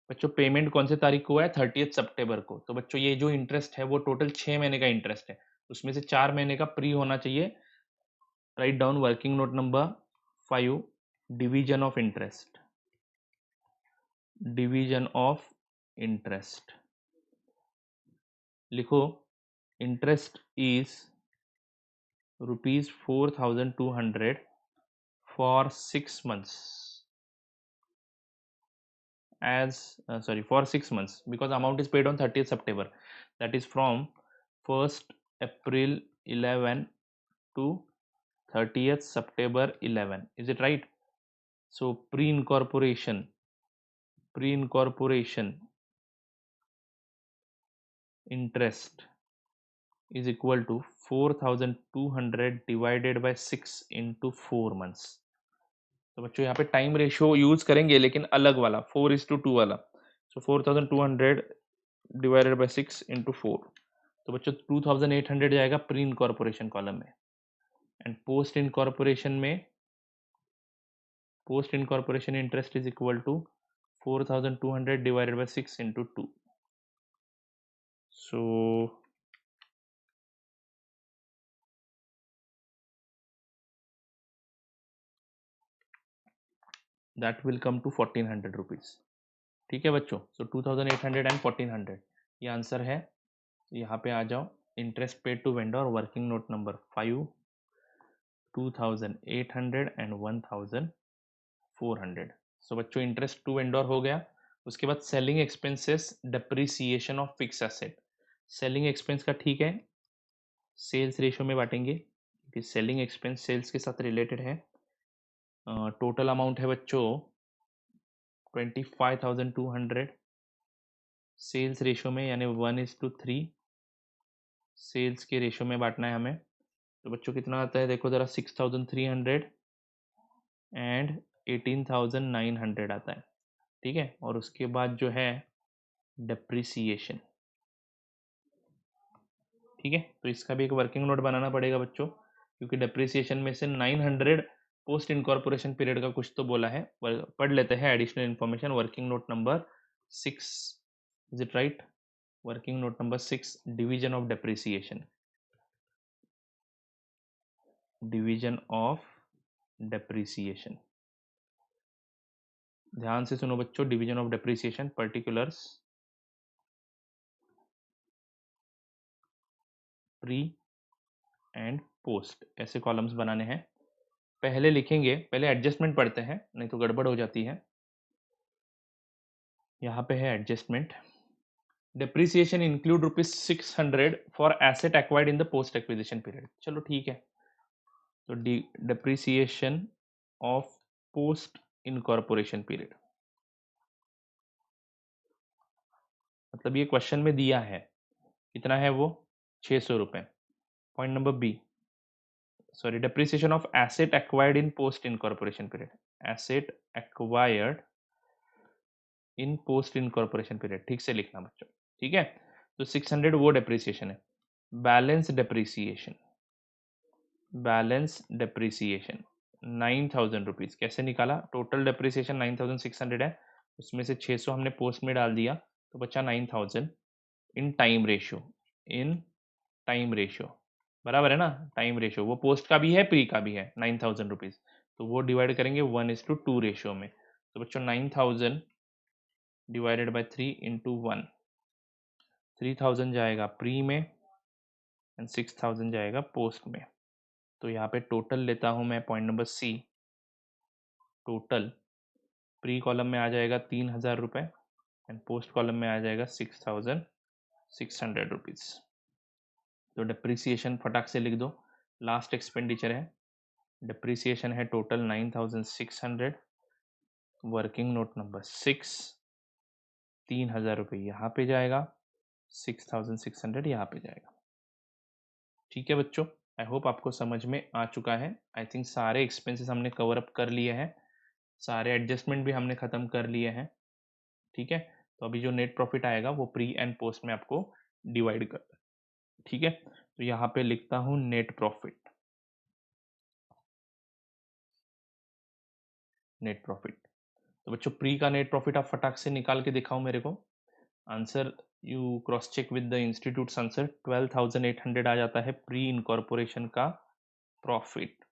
Speaker 1: बच्चों पेमेंट कौन से तारीख को हुआ है, 30 सितंबर को। तो बच्चों ये जो इंटरेस्ट है वो टोटल 6 महीने का इंटरेस्ट है, उसमें से 4 महीने का प्री होना चाहिए। Write down working note number 5, division of interest, division of interest लिखो। Interest is ₹4200 for 6 months, for 6 months, because amount is paid on 30th September, that is from 1st April 11 to 30th September 11, is it right? So pre-incorporation interest is equal to 4200 divided by 6 into 4 months। तो बच्चों यहाँ पे टाइम रेशियो यूज करेंगे, लेकिन अलग वाला 4:2 वाला। सो 4200 डिवाइडेड बाय 6 इंटू 4, तो बच्चों 2800 जाएगा प्री इनकॉर्पोरेशन कॉलम में। And post incorporation interest is equal to 4200 divided by 6 into 2। So that will come to 1400 rupees. ठीक है बच्चों, सो 2800 एंड 1400 ये आंसर है। यहाँ पे आ जाओ, interest paid to vendor working note number 5, 2800 and 1400। So बच्चों इंटरेस्ट टू वेंडर हो गया। उसके बाद selling expenses depreciation of fix asset. Selling expense का ठीक है, सेल्स रेशियो में बांटेंगे क्योंकि सेलिंग एक्सपेंस सेल्स के साथ रिलेटेड है। टोटल अमाउंट है बच्चों 25,200, सेल्स रेशियो में यानी 1:3 सेल्स के रेशियो में बांटना है हमें। तो बच्चों कितना आता है देखो ज़रा, 6,300 एंड 18,900 आता है। ठीक है, और उसके बाद जो है डेप्रिसिएशन। ठीक है, तो इसका भी एक वर्किंग नोट बनाना पड़ेगा बच्चों, क्योंकि डेप्रिसिएशन में से 900 पोस्ट इनकॉर्पोरेशन पीरियड का कुछ तो बोला है। पढ़ लेते हैं additional information, working note number 6, is it right? Working note number 6, division of depreciation, division of depreciation. ध्यान से सुनो बच्चों, division of depreciation particulars pre and post, ऐसे कॉलम्स बनाने हैं। पहले लिखेंगे, पहले एडजस्टमेंट पढ़ते हैं नहीं तो गड़बड़ हो जाती है। यहाँ पे है adjustment, depreciation include ₹600 for asset acquired in the post acquisition period. चलो ठीक है, तो depreciation of post incorporation period, मतलब ये क्वेश्चन में दिया है कितना है वो, 600 रुपए। Point number B, sorry, depreciation of asset acquired in post incorporation period, asset acquired in post incorporation period, ठीक से लिखना बच्चों। ठीक है, तो 600 वो डेप्रिसिएशन है। Balance depreciation, balance depreciation 9,000 rupees कैसे निकाला? टोटल डेप्रिसिएशन 9,600 है, उसमें से 600 हमने पोस्ट में डाल दिया तो बचा 9,000 in time ratio, in time ratio बराबर है ना? टाइम रेशियो वो पोस्ट का भी है, प्री का भी है 9,000 रुपीज़, तो वो डिवाइड करेंगे 1:2 रेशियो में। तो बच्चों 9,000 डिवाइडेड बाय 3 इंटू 1, 3,000 जाएगा प्री में एंड 6,000 जाएगा पोस्ट में। तो यहाँ पे टोटल लेता हूँ मैं, point number C, total pre column में आ जाएगा 3,000 रुपये एंड पोस्ट कॉलम में आ जाएगा 6,600 रुपीज़। तो डिप्रिसिएशन फटाक से लिख दो, लास्ट एक्सपेंडिचर है, डिप्रिसिएशन है टोटल 9,600, वर्किंग नोट नंबर 6, 3,000 रुपये यहाँ पे जाएगा, 6,600 यहाँ पे जाएगा। ठीक है बच्चों, आई होप आपको समझ में आ चुका है। आई थिंक सारे एक्सपेंसेस हमने कवर अप कर लिए हैं, सारे एडजस्टमेंट भी हमने ख़त्म कर लिए हैं। ठीक है, तो अभी जो नेट प्रॉफिट आएगा वो प्री एंड पोस्ट में आपको डिवाइड कर, ठीक है। तो यहाँ पे लिखता हूँ नेट प्रॉफिट, नेट प्रॉफिट। तो बच्चों प्री का नेट प्रॉफिट आप फटाक से निकाल के दिखाओ मेरे को। Answer you cross check with the institute answer, 12,800 आ जाता है प्री इनकॉर्पोरेशन का प्रॉफिट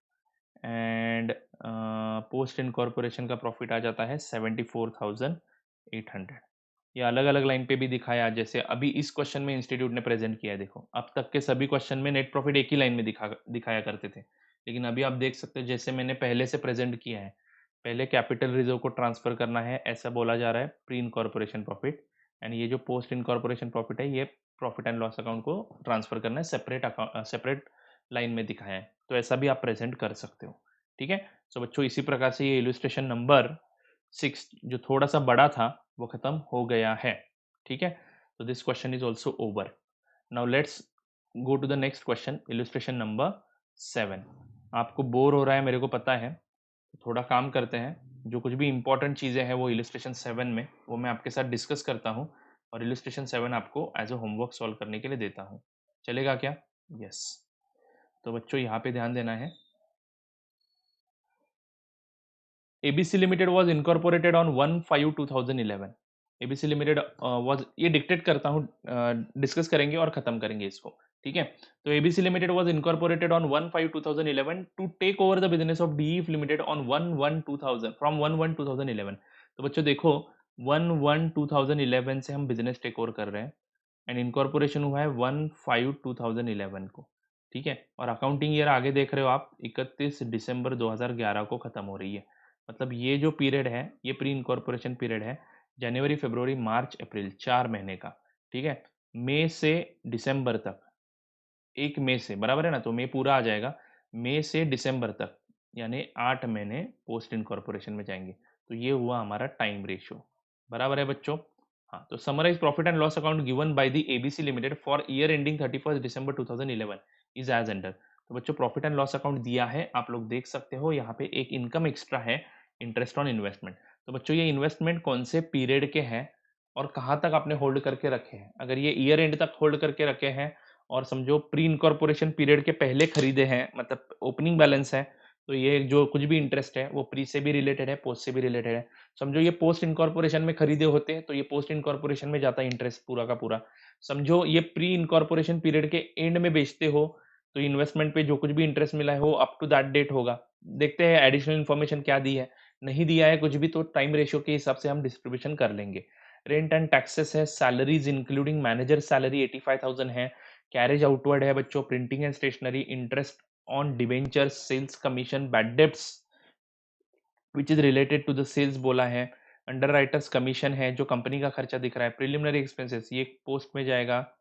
Speaker 1: एंड पोस्ट इनकॉर्पोरेशन का प्रॉफिट आ जाता है 74,800। ये अलग अलग लाइन पे भी दिखाया, जैसे अभी इस क्वेश्चन में इंस्टीट्यूट ने प्रेजेंट किया है। देखो अब तक के सभी क्वेश्चन में नेट प्रॉफिट एक ही लाइन में दिखाया करते थे, लेकिन अभी आप देख सकते हो जैसे मैंने पहले से प्रेजेंट किया है, पहले कैपिटल रिजर्व को ट्रांसफर करना है ऐसा बोला जा रहा है प्री इनकॉर्पोरेशन प्रॉफिट, एंड ये जो पोस्ट इनकॉर्पोरेशन प्रॉफिट है ये प्रॉफिट एंड लॉस अकाउंट को ट्रांसफर करना है, सेपरेट अकाउंट सेपरेट लाइन में दिखाया है, तो ऐसा भी आप प्रेजेंट कर सकते हो। ठीक है, सो बच्चों इसी प्रकार से ये इलस्ट्रेशन नंबर 6 जो थोड़ा सा बड़ा था वो खत्म हो गया है। ठीक है, तो this question is also over. Now let's go to the next question, illustration number 7। आपको बोर हो रहा है मेरे को पता है, तो थोड़ा काम करते हैं, जो कुछ भी इंपॉर्टेंट चीज़ें हैं वो इलस्ट्रेशन 7 में वो मैं आपके साथ डिस्कस करता हूँ और इलस्ट्रेशन 7 आपको एज अ होमवर्क सॉल्व करने के लिए देता हूँ। चलेगा क्या? यस। तो बच्चों यहाँ पे ध्यान देना है, ABC Limited was incorporated on 1/5/2011। ABC Limited was, ये डिक्टेट करता हूँ, डिस्कस करेंगे और खत्म करेंगे इसको। ठीक है, तो ABC Limited was incorporated on 1/5/2011 to take over the business of DEF Limited on 1/1/2000 from 1/1/2011। तो बच्चों देखो 1/1/2011 से हम बिजनेस टेक ओवर कर रहे हैं एंड इनकॉर्पोरेशन हुआ है 1/5/2011 को। ठीक है, और अकाउंटिंग ईयर आगे देख रहे हो आप 31 दिसंबर 2011 को खत्म हो रही है। मतलब ये जो पीरियड है ये प्री इनकॉर्पोरेशन पीरियड है, जनवरी फरवरी मार्च अप्रैल 4 महीने का। ठीक है, मई से दिसंबर तक, 1 मई से, बराबर है ना, तो मई पूरा आ जाएगा, मई से दिसंबर तक यानी 8 महीने पोस्ट इनकॉर्पोरेशन में जाएंगे। तो ये हुआ हमारा टाइम रेशियो, बराबर है बच्चों। हाँ, तो summarise profit and loss account given by the ABC limited for year ending 31 December 2011 is as under. तो बच्चों प्रॉफिट एंड लॉस अकाउंट दिया है, आप लोग देख सकते हो यहाँ पे एक इनकम एक्स्ट्रा है, इंटरेस्ट ऑन इन्वेस्टमेंट। तो बच्चों ये इन्वेस्टमेंट कौन से पीरियड के हैं और कहाँ तक आपने होल्ड करके रखे हैं? अगर ये ईयर एंड तक होल्ड करके रखे हैं और समझो प्री इनकॉर्पोरेशन पीरियड के पहले खरीदे हैं, मतलब ओपनिंग बैलेंस है, तो ये जो कुछ भी इंटरेस्ट है वो प्री से भी रिलेटेड है, पोस्ट से भी रिलेटेड है। समझो ये पोस्ट इनकॉर्पोरेशन में खरीदे होते हैं तो ये पोस्ट इनकॉर्पोरेशन में जाता है इंटरेस्ट पूरा का पूरा। समझो ये प्री इनकॉर्पोरेशन पीरियड के एंड में बेचते हो तो इन्वेस्टमेंट पे जो कुछ भी इंटरेस्ट मिला है वो अप टू दैट डेट होगा। देखते हैं एडिशनल इन्फॉर्मेशन क्या दी है, नहीं दिया है कुछ भी तो टाइम रेशियो के हिसाब से हम डिस्ट्रीब्यूशन कर लेंगे। रेंट एंड टैक्सेस है, सैलरीज इंक्लूडिंग मैनेजर सैलरी 85,000 है, कैरेज आउटवर्ड है बच्चों, printing and stationery, interest on debenture, sales commission, bad debts which is related to the sales बोला है, अंडर राइटर्स कमीशन है जो कंपनी का खर्चा दिख रहा है, प्रिलिमिनरी एक्सपेंसेस ये पोस्ट में जाएगा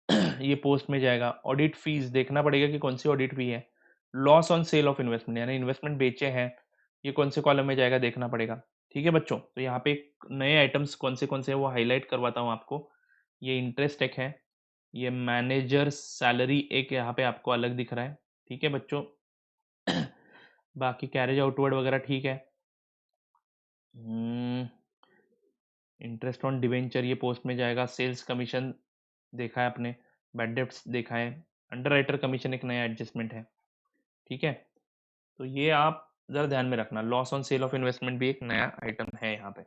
Speaker 1: ये पोस्ट में जाएगा, ऑडिट फीस देखना पड़ेगा कि कौन सी ऑडिट फी है, loss on sale of investment यानी इन्वेस्टमेंट बेचे हैं ये कौन से कॉलम में जाएगा देखना पड़ेगा। ठीक है बच्चों, तो यहाँ पे नए आइटम्स कौन से हैं वो हाईलाइट करवाता हूँ आपको। ये इंटरेस्ट एक है, ये मैनेजर सैलरी एक यहाँ पे आपको अलग दिख रहा है। ठीक है बच्चों बाकी कैरेज आउटवर्ड वगैरह ठीक है। इंटरेस्ट ऑन डिवेंचर ये पोस्ट में जाएगा, सेल्स कमीशन देखा है आपने, बैड डेब्ट्स देखा है, अंडर राइटर कमीशन एक नया एडजस्टमेंट है, ठीक है। तो ये आप जरा ध्यान में रखना। Loss on sale of investment भी एक नया आइटम है यहाँ पे।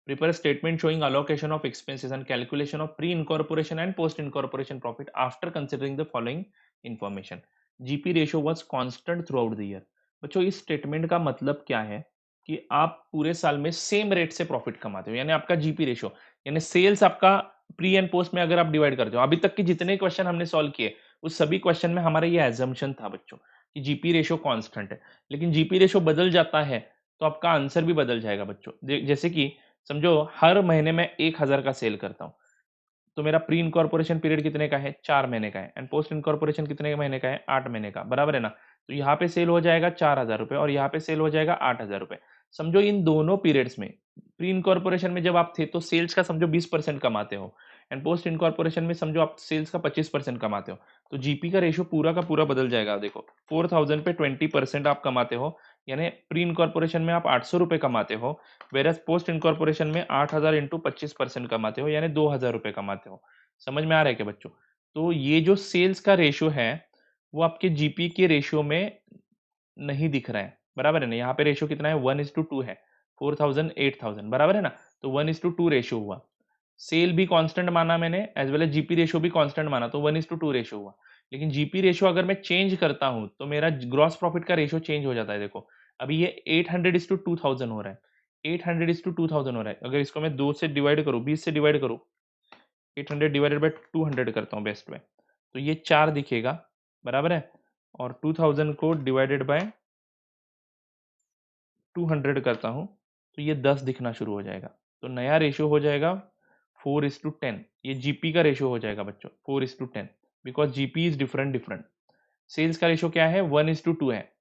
Speaker 1: Prepare statement showing allocation of expenses and calculation of pre incorporation and post incorporation profit after considering the following information. GP ratio was constant through out the year. बच्चों इस स्टेटमेंट का मतलब क्या है कि आप पूरे साल में सेम रेट से प्रॉफिट कमाते हो, यानी आपका जीपी रेशियो, यानी सेल्स आपका प्री एंड पोस्ट में अगर आप डिवाइड करते हो, अभी तक के जितने क्वेश्चन हमने सॉल्व किए उस सभी क्वेश्चन में हमारा ये एजम्पशन था बच्चों कि जीपी रेशियो कांस्टेंट है। लेकिन जीपी रेशियो बदल जाता है तो आपका आंसर भी बदल जाएगा बच्चों। जैसे कि समझो हर महीने में 1000 का सेल करता हूं, तो मेरा प्री इनकॉर्पोरेशन पीरियड कितने का है, 4 महीने का है, एंड पोस्ट इनकॉर्पोरेशन कितने महीने का है, 8 महीने का, बराबर है ना। तो यहाँ पे सेल हो जाएगा 4000 रुपए और यहाँ पे सेल हो जाएगा 8000 रुपए। समझो इन दोनों पीरियड्स में, प्री इनकॉर्पोरेशन में जब आप थे तो सेल्स का समझो 20% कमाते हो, एंड पोस्ट इनकॉर्पोरेशन में समझो आप सेल्स का 25% कमाते हो, तो जीपी का रेशियो पूरा का पूरा बदल जाएगा। देखो 4000 पे 20% आप कमाते हो, यानी प्री इनकॉर्पोरेशन में आप 800 रुपए कमाते हो, वेरस पोस्ट इनकॉर्पोरेशन में 8000 इंटू 25% कमाते हो, यानी 2000 रुपए कमाते हो। समझ में आ रहा है क्या बच्चों? तो ये जो सेल्स का रेशियो है वो आपके जीपी के रेशियो में नहीं दिख रहा है, बराबर है ना। यहाँ पे रेशियो कितना है, 1:2 है, 4000 8000, बराबर है ना। तो 1:2 रेशियो हुआ। सेल भी कांस्टेंट माना मैंने, as well as GP ratio भी कांस्टेंट माना, तो 1:2 रेशियो हुआ। लेकिन जीपी रेशियो अगर मैं चेंज करता हूं तो मेरा ग्रॉस प्रॉफिट का रेशियो चेंज हो जाता है। देखो अभी ये 800:2000 हो रहा है, 800:2000 हो रहा है। अगर इसको मैं 2 से डिवाइड करूं, 20 से डिवाइड करूं, 800 डिवाइडेड बाय 200 करता हूं बेस्ट में, तो ये 4 दिखेगा, बराबर है। और 2000 को डिवाइडेड बाय 200 करता हूं तो ये 10 दिखना शुरू हो जाएगा। तो नया रेशियो हो जाएगा 4:10। ये जीपी का रेशियो हो जाएगा बच्चों 4:10, because GP is different different. Sales का रेशियो क्या है, 1:2 है,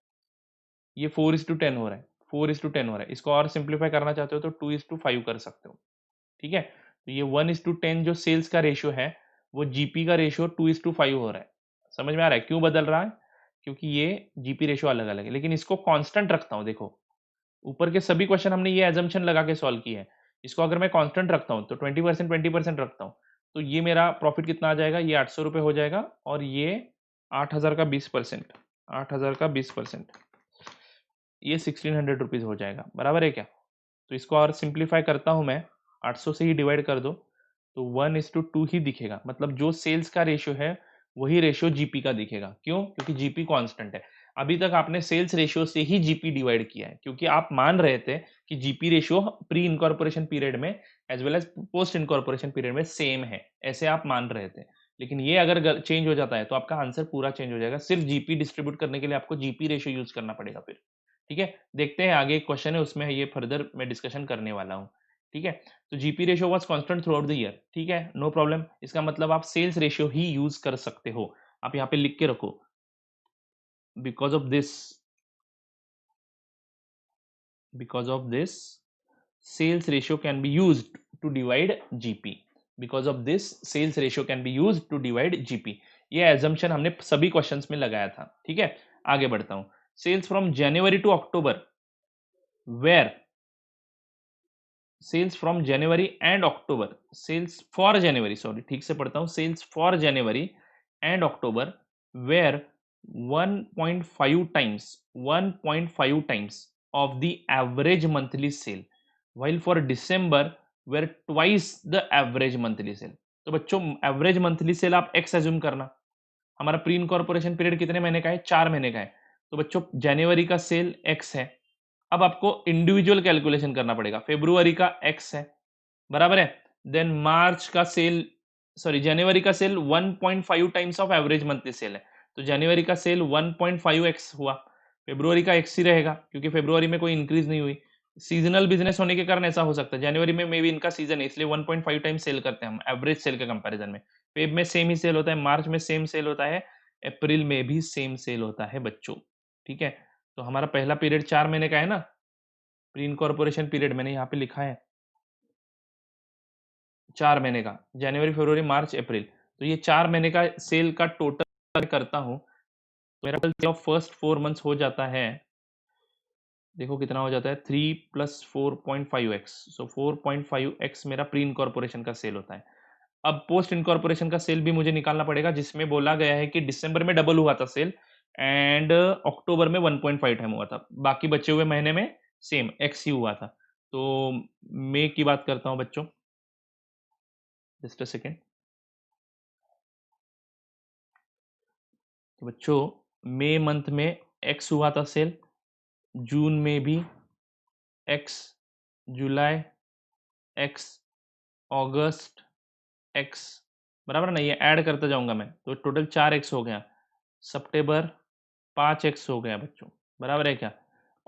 Speaker 1: ये 4:10 हो रहा है, 4:10 हो रहा है। इसको और सिंप्लीफाई करना चाहते हो तो 2:5 कर सकते हो, ठीक है। तो ये 1:10 जो सेल्स का रेशियो है वो जीपी का रेशियो 2:5 हो रहा है। समझ में आ रहा है क्यों बदल रहा है? क्योंकि ये जीपी रेशियो अलग अलग है, लेकिन इसको कांस्टेंट रखता हूं। देखो ऊपर के सभी क्वेश्चन हमने ये एजम्पशन लगा के सॉल्व किए हैं। इसको अगर मैं कांस्टेंट रखता हूं तो 20% रखता हूं, तो ये मेरा प्रॉफिट कितना आ जाएगा, ये 800 रुपए हो जाएगा, और ये 8000 का 20%, 8000 का 20%, ये 1600 रुपीज हो जाएगा, बराबर है क्या। तो इसको और सिंप्लीफाई करता हूं मैं, 800 से ही डिवाइड कर दो तो 1:2 ही दिखेगा। मतलब जो सेल्स का रेशियो है वही रेशियो जीपी का दिखेगा। क्यों? क्योंकि जीपी कांस्टेंट है। अभी तक आपने सेल्स रेशियो से ही जीपी डिवाइड किया है, क्योंकि आप मान रहे थे कि GP ratio pre incorporation period में as well as post incorporation period में सेम है, ऐसे आप मान रहे थे। लेकिन ये अगर चेंज हो जाता है तो आपका आंसर पूरा चेंज हो जाएगा। सिर्फ जीपी डिस्ट्रीब्यूट करने के लिए आपको जीपी रेशियो यूज करना पड़ेगा फिर, ठीक है। देखते हैं आगे एक क्वेश्चन है उसमें ये फर्दर मैं डिस्कशन करने वाला हूँ, ठीक है। तो GP ratio was constant through out the year, ठीक है, नो प्रॉब्लम। इसका मतलब आप सेल्स रेशियो ही यूज कर सकते हो। आप यहाँ पे लिख के रखो, because of this sales ratio can be used to divide GP, because of this sales ratio can be used to divide GP। ये assumption हमने सभी क्वेश्चंस में लगाया था, ठीक है। आगे बढ़ता हूं। Sales from January to October, were sales from January and October, sales for January, sorry ठीक से पढ़ता हूं, sales for January and October were 1.5 times, 1.5 times of the average monthly sale, while for December were twice the average monthly sale। तो बच्चों एवरेज मंथली सेल आप एक्स एज्यूम करना। हमारा प्री इनकॉर्पोरेशन पीरियड कितने महीने का है, 4 महीने का है। तो बच्चों जनवरी का सेल एक्स है। अब आपको इंडिविजुअल कैलकुलेशन करना पड़ेगा। फेब्रुवरी का एक्स है, बराबर है। देन मार्च का सेल, सॉरी जनवरी का sale 1.5 times of average monthly sale है, तो जनवरी का सेल 1.5x हुआ। फेब्रुवरी का एक्स ही रहेगा क्योंकि फेब्रुवरी में कोई इंक्रीज नहीं हुई। सीजनल बिजनेस होने के कारण ऐसा हो सकता है, जनवरी में मे भी इनका सीजन है इसलिए 1.5 टाइम सेल करते हैं हम एवरेज सेल के कंपैरिजन में। फेब में सेम ही सेल होता है, मार्च में सेम सेल होता है, अप्रैल में भी सेम सेल होता है बच्चों, ठीक है। तो हमारा पहला पीरियड 4 महीने का है ना, प्री इनकॉर्पोरेशन पीरियड मैंने यहाँ पे लिखा है 4 महीने का, जनवरी फरवरी मार्च अप्रैल। तो ये 4 महीने का सेल का टोटल करता हूं तो मेरा टोटल ऑफ फर्स्ट 4 मंथ्स हो जाता है, देखो कितना हो जाता है, 3 + 4.5x, सो 4.5x मेरा प्री इनकॉर्पोरेशन का सेल होता है। अब पोस्ट इनकॉर्पोरेशन का सेल भी मुझे निकालना पड़ेगा, जिसमें बोला गया है कि दिसंबर में डबल हुआ था सेल एंड अक्टूबर में 1.5 टाइम हुआ था, बाकी बचे हुए महीने में सेम एक्स ही हुआ था। तो मई की बात करता हूँ बच्चों, जस्ट अ सेकेंड। तो बच्चों मई मंथ में एक्स हुआ था सेल, जून में भी एक्स, जुलाई एक्स, अगस्त एक्स, बराबर ना, ये ऐड करता जाऊंगा मैं, तो टोटल 4x हो गया। सितंबर 5x हो गया बच्चों, बराबर है क्या।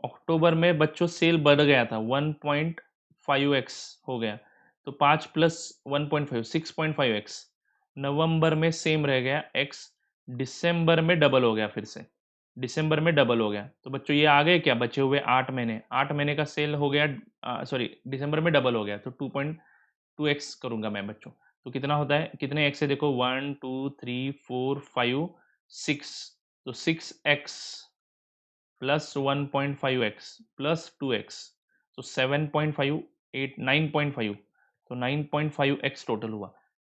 Speaker 1: अक्टूबर में बच्चों सेल बढ़ गया था, 1.5x हो गया, तो 5 प्लस 1.5 6.5x। नवंबर में सेम रह गया x, दिसंबर में डबल हो गया, फिर से दिसंबर में डबल हो गया। तो बच्चों ये आ गए क्या, बचे हुए 8 महीने, 8 महीने का सेल हो गया, सॉरी दिसंबर में डबल हो गया, तो 2.2x करूंगा मैं बच्चों। तो कितना होता है, कितने एक्स है देखो, 1 2 3 4 5 6, तो 6x plus 1.5x plus 2x, तो 7.5 8 9.5, तो 9.5x टोटल हुआ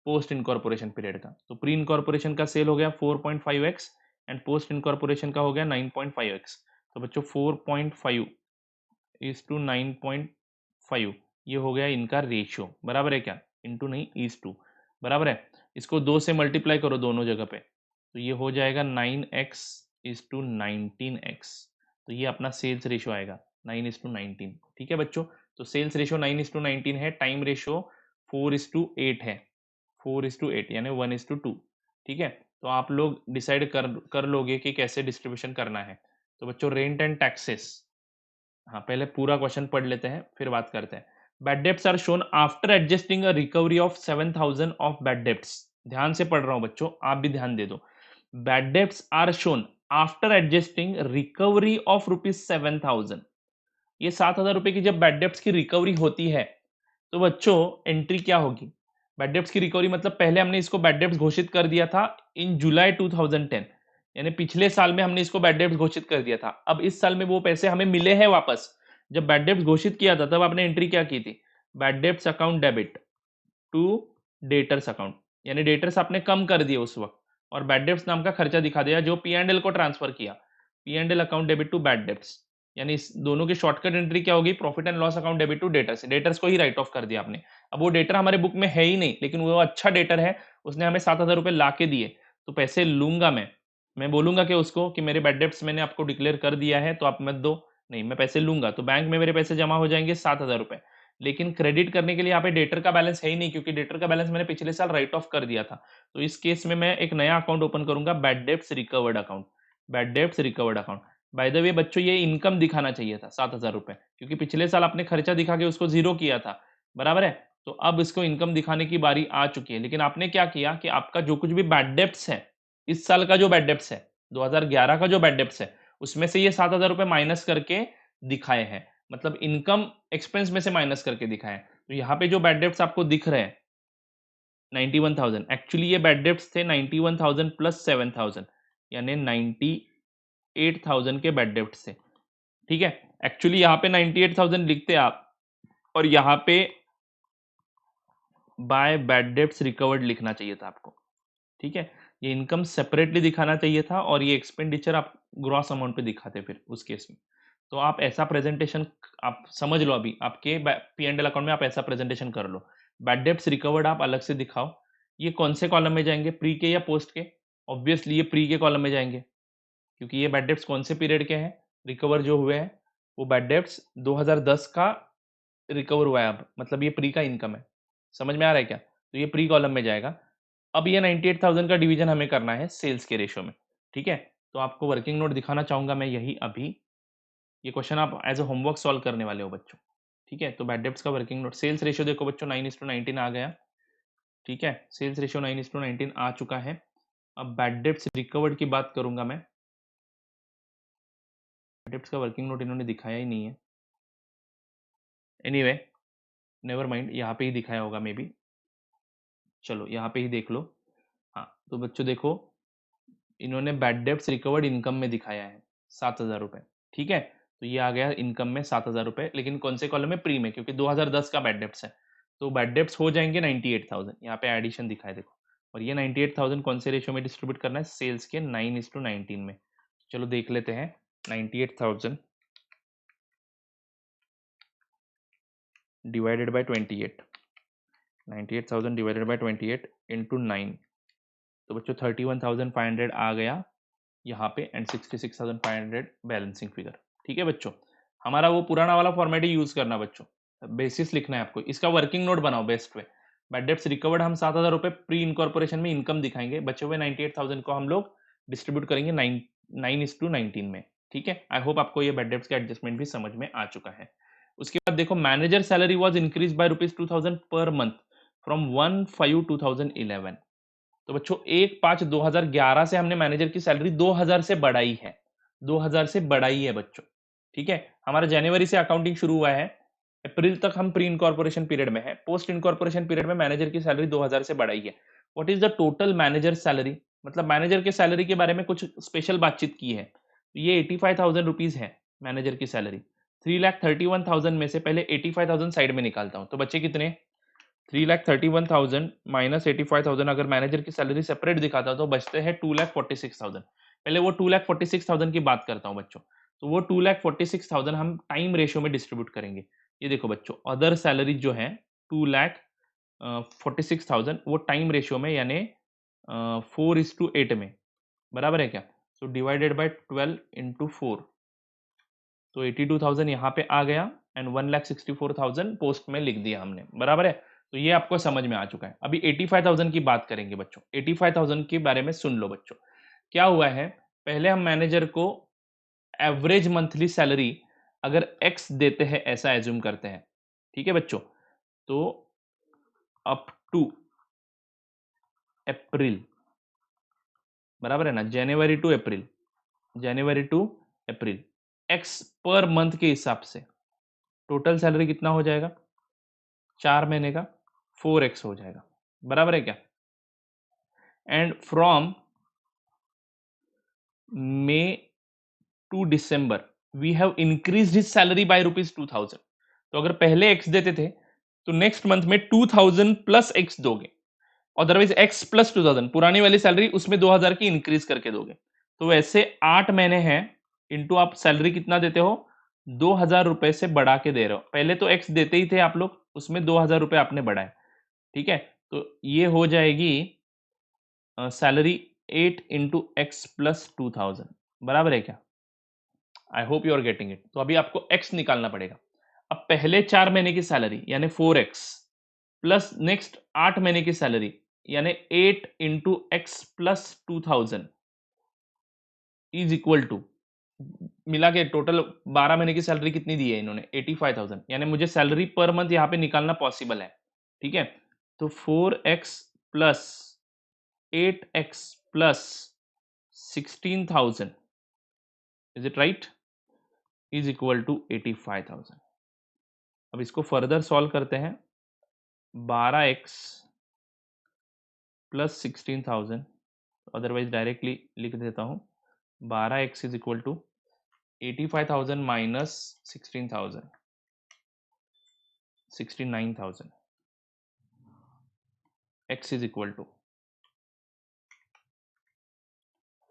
Speaker 1: पोस्ट इनकॉर्पोरेशन पीरियड का। तो प्री इनकॉर्पोरेशन का सेल हो गया 4.5x एंड पोस्ट इनकॉर्पोरेशन का हो गया 9.5x। तो बच्चों 4.5 इज टू 9.5, ये हो गया इनका रेशियो, बराबर है क्या, इनटू नहीं इज टू, बराबर है। इसको 2 से मल्टीप्लाई करो दोनों जगह पे, तो ये हो जाएगा 9x इज टू 19x। तो ये अपना सेल्स रेशियो आएगा 9:19। ठीक है बच्चों, तो सेल्स रेशियो 9:19 है, टाइम रेशियो 4:8 है, 4:8 यानी 1:2। ठीक है, तो आप लोग डिसाइड कर लोगे कि कैसे डिस्ट्रीब्यूशन करना है। तो बच्चों रेंट एंड टैक्सेस, हाँ पहले पूरा क्वेश्चन पढ़ लेते हैं फिर बात करते हैं। Bad debts are shown after adjusting a recovery of 7,000 of bad debts. ध्यान से पढ़ रहा हूं बच्चों, आप भी ध्यान दे दो। Bad debts are shown after adjusting recovery of ₹7,000। ये 7,000 रुपए की जब बैड डेब्ट्स की रिकवरी होती है, तो बच्चों एंट्री क्या होगी, बैड डेब्ट्स की रिकवरी मतलब पहले हमने इसको बैड डेब्ट्स घोषित कर दिया था इन जुलाई 2010, यानी पिछले साल में हमने इसको बैड डेब्ट्स घोषित कर दिया था। अब इस साल में वो पैसे हमें मिले हैं वापस। जब बैड डेब्ट्स घोषित किया था तब आपने एंट्री क्या की थी, bad debts account debit to debtors account, यानी डेटर्स आपने कम कर दिए उस वक्त, और बैड डेब्ट्स नाम का खर्चा दिखा दिया जो पी एंड एल को ट्रांसफर किया, P and L account debit to bad debts. यानी इस दोनों की शॉर्टकट एंट्री क्या होगी, profit and loss account debit to debtors, debtors को ही राइट ऑफ कर दिया आपने। अब वो डेटर हमारे बुक में है ही नहीं, लेकिन वो अच्छा डेटर है, उसने हमें 7,000 रुपए ला के दिए, तो पैसे लूंगा मैं बोलूंगा कि उसको कि मेरे बैड डेब्ट्स मैंने आपको डिक्लेयर कर दिया है तो आप मत दो, नहीं मैं पैसे लूंगा, तो बैंक में मेरे पैसे जमा हो जाएंगे 7,000 रुपए। लेकिन क्रेडिट करने के लिए यहाँ पे डेटर का बैलेंस है ही नहीं, क्योंकि डेटर का बैलेंस मैंने पिछले साल राइट ऑफ कर दिया था। तो इस केस में मैं एक नया अकाउंट ओपन करूंगा, bad debts recovered account, bad debts recovered account. By the way बच्चों ये इनकम दिखाना चाहिए था 7,000 रुपए, क्योंकि पिछले साल आपने खर्चा दिखा के उसको जीरो किया था, बराबर है। तो अब इसको इनकम दिखाने की बारी आ चुकी है, लेकिन आपने क्या किया कि आपका जो कुछ भी बैड डेब्ट्स है, इस साल का जो बैड डेब्ट्स है, 2011 का जो बैड डेब्ट्स है, उसमें से ये 7,000 रुपए माइनस करके दिखाए हैं, मतलब इनकम एक्सपेंस में से माइनस करके दिखाएं। तो यहाँ पे जो बैड डेब्ट्स आपको दिख रहे हैं 91,000, एक्चुअली ये बैड डेब्ट्स थे 91,000 प्लस 7,000, यानी 98,000 के बैड डेब्ट्स थे। ठीक है, एक्चुअली यहाँ पे 98,000 लिखते आप, और यहाँ पे बाय बैड डेब्ट्स रिकवर्ड लिखना चाहिए था आपको। ठीक है, ये इनकम सेपरेटली दिखाना चाहिए था, और ये एक्सपेंडिचर आप ग्रॉस अमाउंट पे दिखाते फिर उस केस में। तो आप ऐसा प्रेजेंटेशन आप समझ लो, अभी आपके पी एंड एल अकाउंट में आप ऐसा प्रेजेंटेशन कर लो, बैड डेब्ट्स रिकवर्ड आप अलग से दिखाओ। ये कौन से कॉलम में जाएंगे, प्री के या पोस्ट के, ऑब्वियसली ये प्री के कॉलम में जाएंगे, क्योंकि ये बैड डेब्ट्स कौन से पीरियड के हैं, रिकवर जो हुए हैं वो बैड डेब्ट्स 2010 का रिकवर हुआ है, अब मतलब ये प्री का इनकम है, समझ में आ रहा है क्या, तो ये प्री कॉलम में जाएगा। अब ये 98,000 का डिवीजन हमें करना है सेल्स के रेशो में। ठीक है, तो आपको वर्किंग नोट दिखाना चाहूंगा मैं यही अभी, ये क्वेश्चन आप एज अ होमवर्क सॉल्व करने वाले हो बच्चों। ठीक है, तो बैड डेब्ट्स का वर्किंग नोट, सेल्स रेशियो देखो बच्चों 9:19 आ गया। ठीक है, सेल्स रेशियो 9:19 आ चुका है। अब बैड डेब्ट्स रिकवर्ड की बात करूंगा मैं, बैड डेब्ट्स का वर्किंग नोट इन्होंने दिखाया ही नहीं है, एनीवे नेवर माइंड, यहाँ पे ही दिखाया होगा मे बी, चलो यहाँ पे ही देख लो। हाँ तो बच्चों देखो, इन्होंने बैड डेब्ट्स रिकवर्ड इनकम में दिखाया है 7,000 रुपए। ठीक है, तो ये आ गया इनकम में 7,000 रुपए, लेकिन कौन से कॉलम में, प्री में, क्योंकि 2010 का बैड डेब्ट्स है। तो बैड डेब्ट्स हो जाएंगे 98,000, यहाँ पे एडिशन दिखाए देखो, और ये 98,000 कौन से रेशियो में डिस्ट्रीब्यूट करना है, सेल्स के 9:19 में। चलो देख लेते हैं, 98,000 divided by 28, 98,000 divided by 28 into 9, तो बच्चों 31,500 आ गया यहाँ पे, एंड 66,500 बैलेंसिंग फिगर। ठीक है बच्चों, हमारा वो पुराना वाला फॉर्मेट ही यूज करना बच्चों, बेसिस लिखना है आपको, इसका वर्किंग नोट बनाओ best way. Bad debts recovered हम 7,000 रुपए प्री इनकॉर्पोरेशन में इनकम दिखाएंगे, बचे हुए 98,000 को हम लोग डिस्ट्रीब्यूट करेंगे 9:19 में। ठीक है, आई होप आपको ये बैड डेब्ट्स का एडजस्टमेंट भी समझ में आ चुका है। उसके बाद देखो, manager salary was increase by ₹2,000 per month from 1/5/2011। तो बच्चों 1/5/2011 से हमने मैनेजर की सैलरी 2,000 से बढ़ाई है, 2,000 से बढ़ाई है बच्चों। ठीक है, हमारा जनवरी से अकाउंटिंग शुरू हुआ है, अप्रैल तक हम प्री इनकॉर्पोरेशन पीरियड में है, पोस्ट इनकॉर्पोरेशन पीरियड में मैनेजर की सैलरी 2,000 से बढ़ाई है। What is the total manager salary, मतलब मैनेजर के सैलरी के बारे में कुछ स्पेशल बातचीत की है, तो ये 85,000 रुपीज है मैनेजर की सैलरी। 3,31,000 में से पहले 85,000 साइड में निकालता हूं, तो बच्चे कितने, 3,31,000 माइनस 85,000, अगर मैनेजर की सैलरी सेपरेट दिखाता तो बचते हैं 2,46,000। पहले वो 2,46,000 की बात करता हूं बच्चों, तो वो 2,46,000 हम टाइम रेशियो में डिस्ट्रीब्यूट करेंगे। ये देखो बच्चों, अदर सैलरी जो है 2,46,000 वो टाइम रेशियो में, यानी 4:8 में, बराबर है क्या। सो डिवाइडेड बाय 12 इंटू 4, तो 82,000 यहाँ पे आ गया, एंड 1,64,000 पोस्ट में लिख दिया हमने, बराबर है। तो ये आपको समझ में आ चुका है। अभी 85,000 की बात करेंगे बच्चों, 85,000 के बारे में सुन लो बच्चों। क्या हुआ है, पहले हम मैनेजर को एवरेज मंथली सैलरी अगर एक्स देते हैं, ऐसा एज्यूम करते हैं, ठीक है बच्चों, तो अप टू अप्रैल, बराबर है ना, January to April, January to April, X पर मंथ के हिसाब से टोटल सैलरी कितना हो जाएगा, 4 महीने का 4x हो जाएगा, बराबर है क्या। And from May to December we have increase his salary by ₹2,000। तो अगर पहले x देते थे, तो नेक्स्ट मंथ में 2,000 प्लस x दोगे, अदरवाइज x प्लस 2,000, पुरानी वाली सैलरी उसमें 2,000 की इंक्रीज करके दोगे। तो वैसे 8 महीने हैं, इंटू आप सैलरी कितना देते हो, 2,000 रुपए से बढ़ा के दे रहे हो। पहले तो x देते ही थे आप लोग, उसमें 2,000 रुपए आपने बढ़ाए। ठीक है, तो ये हो जाएगी सैलरी 8 इंटू एक्स प्लस 2,000, बराबर है क्या। I hope you are getting it. तो अभी आपको x निकालना पड़ेगा। अब पहले 4 महीने की सैलरी यानी 4x प्लस नेक्स्ट 8 महीने की सैलरी यानी 8 into X plus 2,000 is equal to, मिला के टोटल 12 महीने की सैलरी कितनी दी है इन्होंने, 85,000, यानी मुझे सैलरी पर मंथ यहाँ पे निकालना पॉसिबल है। ठीक है, तो 4x plus 8x plus 16,000, is it right, is equal to 85,000। अब इसको फर्दर सॉल्व करते हैं, 12x प्लस 16,000, अदरवाइज डायरेक्टली लिख देता हूं, 12x is equal to 85,000 minus 16,000, 69,000, x is equal to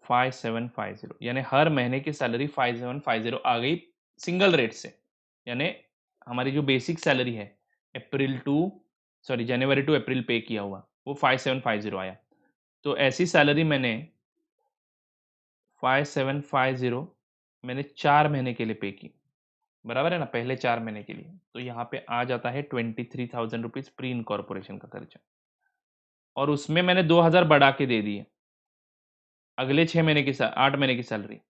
Speaker 1: 5750, यानी हर महीने की सैलरी 5750 आ गई सिंगल रेट से, यानी हमारी जो बेसिक सैलरी है जनवरी टू अप्रैल पे किया हुआ, वो 5750 आया। तो ऐसी सैलरी मैंने 5750 मैंने 4 महीने के लिए पे की, बराबर है ना, पहले 4 महीने के लिए। तो यहाँ पे आ जाता है 23,000 रुपीज प्री इनकॉर्पोरेशन का खर्चा, और उसमें मैंने 2,000 बढ़ा के दे दिए अगले 6 महीने की 8 महीने की सैलरी।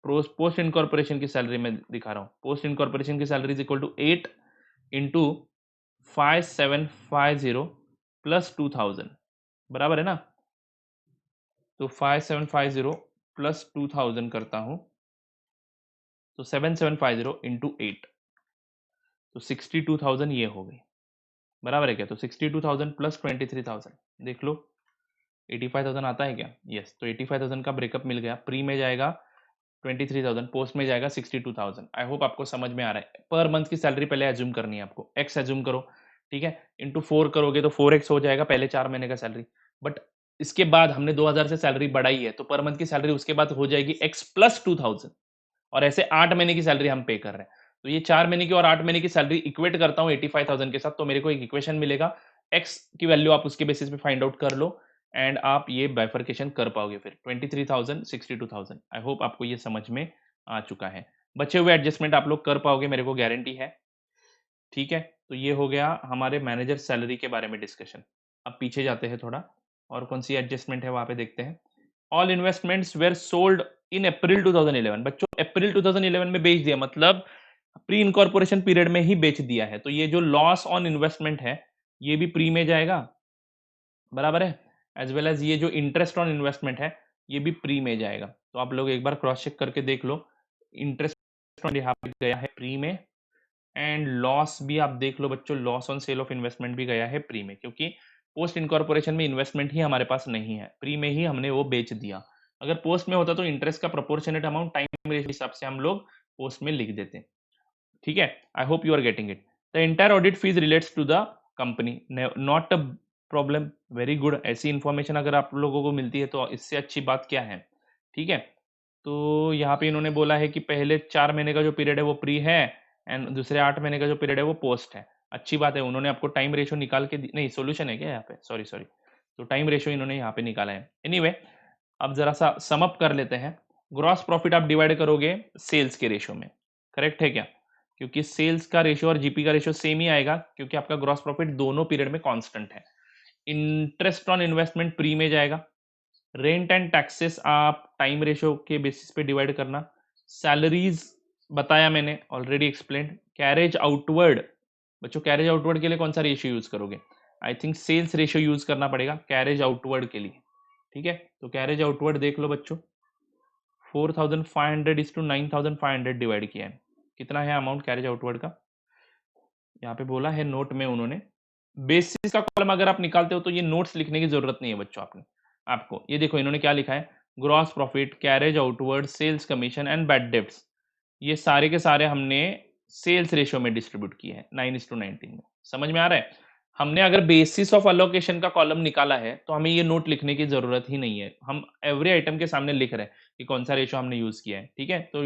Speaker 1: पोस्ट इनकॉर्पोरेशन की सैलरी में दिखा रहा हूँ, पोस्ट इनकॉर्पोरेशन की salary is equal to 8 into 5750 plus 2,000, बराबर है ना। तो 5750 प्लस 2,000 करता हूं, तो 7750 इंटू 8, तो 62,000 ये हो गई, बराबर है क्या। तो 62,000 प्लस 23,000, देख लो 85,000 आता है क्या, यस। तो 85,000 का ब्रेकअप मिल गया, प्री में जाएगा 23,000, पोस्ट में जाएगा 62,000। आई होप आपको समझ में आ रहा है। पर मंथ की सैलरी पहले एज्यूम करनी है आपको, एक्स एज्यूम करो, ठीक है, इंटू 4 करोगे तो 4x हो जाएगा पहले 4 महीने का सैलरी। बट इसके बाद हमने 2000 से सैलरी बढ़ाई है, तो पर मंथ की सैलरी उसके बाद हो जाएगी x प्लस 2000, और ऐसे 8 महीने की सैलरी हम पे कर रहे हैं। तो ये 4 महीने की और 8 महीने की सैलरी इक्वेट करता हूँ 85,000 के साथ, तो मेरे को एक इक्वेशन मिलेगा। x की वैल्यू आप उसके बेसिस पे फाइंड आउट कर लो एंड आप ये बाइफरकेशन कर पाओगे फिर 23,000, 62,000। आई होप आपको ये समझ में आ चुका है। बचे हुए एडजस्टमेंट आप लोग कर पाओगे, मेरे को गारंटी है। ठीक है, तो ये हो गया हमारे मैनेजर सैलरी के बारे में डिस्कशन। अब पीछे जाते हैं थोड़ा, और कौन सी एडजस्टमेंट है वहां पे देखते हैं। All investments were sold in April 2011। बच्चों अप्रैल 2011 में बेच दिया, मतलब प्री इनकॉर्पोरेशन पीरियड में ही बेच दिया है, तो ये जो लॉस ऑन इन्वेस्टमेंट है ये भी प्री में जाएगा, बराबर है। एज वेल एज ये जो इंटरेस्ट ऑन इन्वेस्टमेंट है ये भी प्री में जाएगा। तो आप लोग एक बार क्रॉस चेक करके देख लो, इंटरेस्ट ऑन यहाँ पे गया है प्री में, एंड लॉस भी आप देख लो बच्चों, loss on sale of investment भी गया है प्री में, क्योंकि पोस्ट इनकॉर्पोरेशन में इन्वेस्टमेंट ही हमारे पास नहीं है, प्री में ही हमने वो बेच दिया। अगर पोस्ट में होता तो इंटरेस्ट का प्रोपोर्शनेट अमाउंट टाइम रेशियो हिसाब से हम लोग पोस्ट में लिख देते। ठीक है, I hope you are getting it. The entire audit fees relates to the company, not a problem, very good. ऐसी इंफॉर्मेशन अगर आप लोगों को मिलती है तो इससे अच्छी बात क्या है। ठीक है, तो यहाँ पे इन्होंने बोला है कि पहले 4 महीने का जो पीरियड है वो प्री है, एंड दूसरे 8 महीने का जो पीरियड है वो पोस्ट है। अच्छी बात है, उन्होंने आपको टाइम रेशियो निकाल के नहीं, सोल्यूशन है क्या यहाँ पे, सॉरी सॉरी, तो टाइम रेशियो इन्होंने यहाँ पे निकाला है। एनीवे अब जरा सा सम अप कर लेते हैं। ग्रॉस प्रॉफिट आप डिवाइड करोगे सेल्स के रेशियो में, करेक्ट है क्या, क्योंकि सेल्स का रेशियो और जीपी का रेशियो सेम ही आएगा, क्योंकि आपका ग्रॉस प्रॉफिट दोनों पीरियड में कांस्टेंट है। इंटरेस्ट ऑन इन्वेस्टमेंट प्री में जाएगा। रेंट एंड टैक्सेस आप टाइम रेशियो के बेसिस पे डिवाइड करना। सैलरीज बताया मैंने, ऑलरेडी एक्सप्लेन। कैरेज आउटवर्ड, बच्चों कैरेज आउटवर्ड के लिए कौन सा रेशियो यूज करोगे, I think sales ratio use करना पड़ेगा कैरेज आउटवर्ड के लिए। ठीक है, तो कैरेज आउटवर्ड देख लो बच्चों, 4,500 इज टू 9,500 डिवाइड किया है, कितना है अमाउंट कैरेज आउटवर्ड का, यहाँ पे बोला है नोट में उन्होंने। बेसिस का कॉलम अगर आप निकालते हो तो ये नोट्स लिखने की जरूरत नहीं है बच्चों, आपको ये देखो इन्होंने क्या लिखा है, gross profit, carriage outward, sales commission and bad debts, ये सारे के सारे हमने सेल्स रेशियो में डिस्ट्रीब्यूट किए हैं 9:19 में। समझ में आ रहा है। हमने अगर बेसिस ऑफ अलोकेशन का कॉलम निकाला है तो हमें ये नोट लिखने की जरूरत ही नहीं है, हम एवरी आइटम के सामने लिख रहे हैं कि कौन सा रेशियो हमने यूज किया है। ठीक है, तो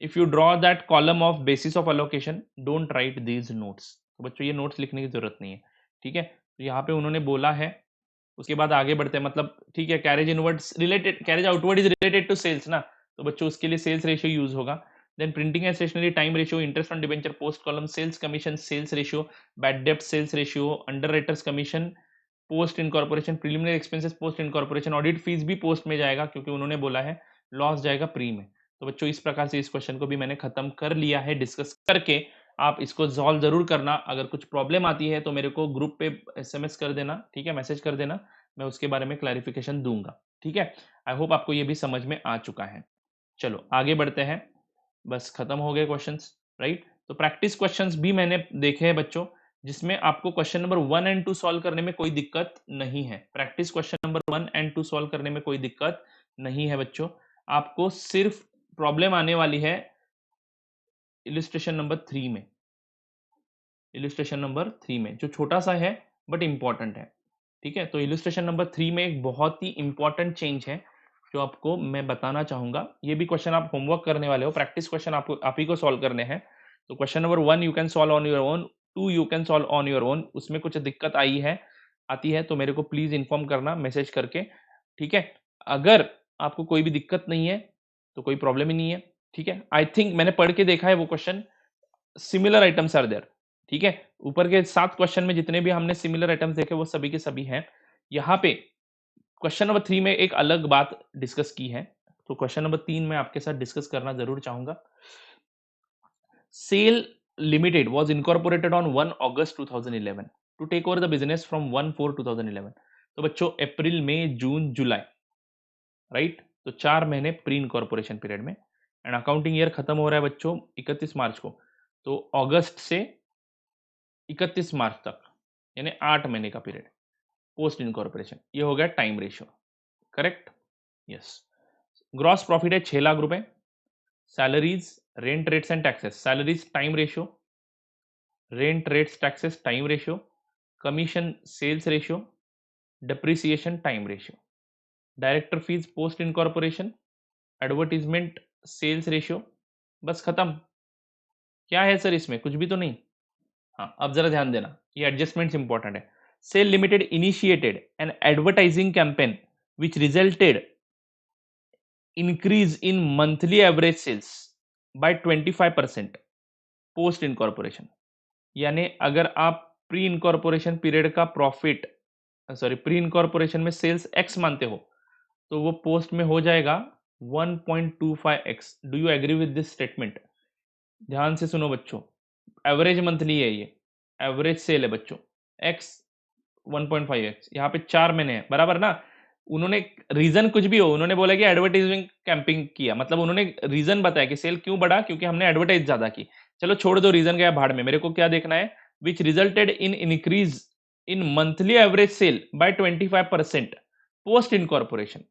Speaker 1: if you draw that column of basis of allocation, don't write these notes. तो बच्चों ये नोट्स लिखने की जरूरत नहीं है। ठीक है, तो यहाँ पे उन्होंने बोला है, उसके बाद आगे बढ़ते हैं, मतलब ठीक है, carriage inward related, carriage outward is related to sales ना, तो बच्चों उसके लिए सेल्स रेशियो यूज होगा। Then printing and stationery time ratio, interest on debenture post column, sales commission sales ratio, bad डेब्ट sales ratio, underwriters commission post incorporation, preliminary expenses post incorporation, audit fees भी पोस्ट में जाएगा क्योंकि उन्होंने बोला है लॉस जाएगा प्री में। तो बच्चों इस प्रकार से इस क्वेश्चन को भी मैंने खत्म कर लिया है डिस्कस करके। आप इसको सॉल्व जरूर करना, अगर कुछ प्रॉब्लम आती है तो मेरे को ग्रुप पे एसएमएस कर देना, ठीक है, मैसेज कर देना, मैं उसके बारे में क्लैरिफिकेशन दूंगा। ठीक है, आई होप आपको ये भी समझ में आ चुका है। चलो आगे बढ़ते हैं, बस खत्म हो गए क्वेश्चंस, राइट। तो प्रैक्टिस क्वेश्चंस भी मैंने देखे हैं बच्चों, जिसमें आपको क्वेश्चन नंबर 1 एंड 2 सॉल्व करने में कोई दिक्कत नहीं है। Practice question number 1 and 2 solve करने में कोई दिक्कत नहीं है बच्चों। आपको सिर्फ प्रॉब्लम आने वाली है इलिस्ट्रेशन नंबर 3 में, इलिस्ट्रेशन नंबर 3 में जो छोटा सा है बट इंपॉर्टेंट है। ठीक है, तो इलिस्ट्रेशन नंबर 3 में एक बहुत ही इंपॉर्टेंट चेंज है जो आपको मैं बताना चाहूंगा। ये भी क्वेश्चन आप होमवर्क करने वाले हो, प्रैक्टिस क्वेश्चन आपको आप ही को सॉल्व करने हैं। तो question number 1 you can solve on your own, 2 you can solve on your own. उसमें कुछ दिक्कत आती है तो मेरे को प्लीज इन्फॉर्म करना मैसेज करके। ठीक है, अगर आपको कोई भी दिक्कत नहीं है तो कोई प्रॉब्लम ही नहीं है। ठीक है, आई थिंक मैंने पढ़ के देखा है वो question, similar items are there. ठीक है, ऊपर के 7 क्वेश्चन में जितने भी हमने सिमिलर आइटम्स देखे वो सभी के सभी हैं। यहाँ पे क्वेश्चन नंबर 3 में एक अलग बात डिस्कस की है, तो क्वेश्चन नंबर 3 में आपके साथ डिस्कस करना जरूर चाहूंगा। Sale limited was incorporated on 1 August 2011 to take over the business from 1/4/2011। तो बच्चों अप्रैल मई जून जुलाई, राइट, तो 4 महीने प्री इनकॉर्पोरेशन पीरियड में, एंड अकाउंटिंग ईयर खत्म हो रहा है बच्चों 31 मार्च को, तो अगस्त से 31 मार्च तक यानी 8 महीने का पीरियड पोस्ट इनकॉर्पोरेशन, ये हो गया time ratio, correct, yes. Gross profit है 6 लाख रुपए। Salaries, rent, rates and taxes, salaries time ratio, rent rates taxes time ratio, commission sales ratio, depreciation time ratio, director fees post incorporation, advertisement sales ratio, बस खत्म। क्या है सर इसमें, कुछ भी तो नहीं। हाँ, अब जरा ध्यान देना, ये एडजस्टमेंट्स इंपॉर्टेंट है। Sale limited initiated an advertising campaign which resulted increase in monthly average sales by 25% post incorporation. यानी अगर आप प्री इनकॉर्पोरेशन पीरियड का प्रॉफिट, सॉरी प्री इनकॉर्पोरेशन में सेल्स एक्स मानते हो, तो वो पोस्ट में हो जाएगा 1.25x। Do you agree with this statement? ध्यान से सुनो बच्चों, एवरेज मंथली है ये, एवरेज सेल है बच्चों, एक्स 1.5x, यहाँ पे 4 महीने हैं, बराबर ना। उन्होंने रीजन कुछ भी हो, उन्होंने बोला कि एडवर्टाइजिंग कैंपिंग किया, मतलब उन्होंने रीजन बताया कि सेल क्यों बढ़ा, क्योंकि हमने एडवर्टाइज ज्यादा की। चलो छोड़ दो, रीजन गया भाड़ में, मेरे को क्या देखना है, which resulted in increase in monthly average sale by 25% post incorporation.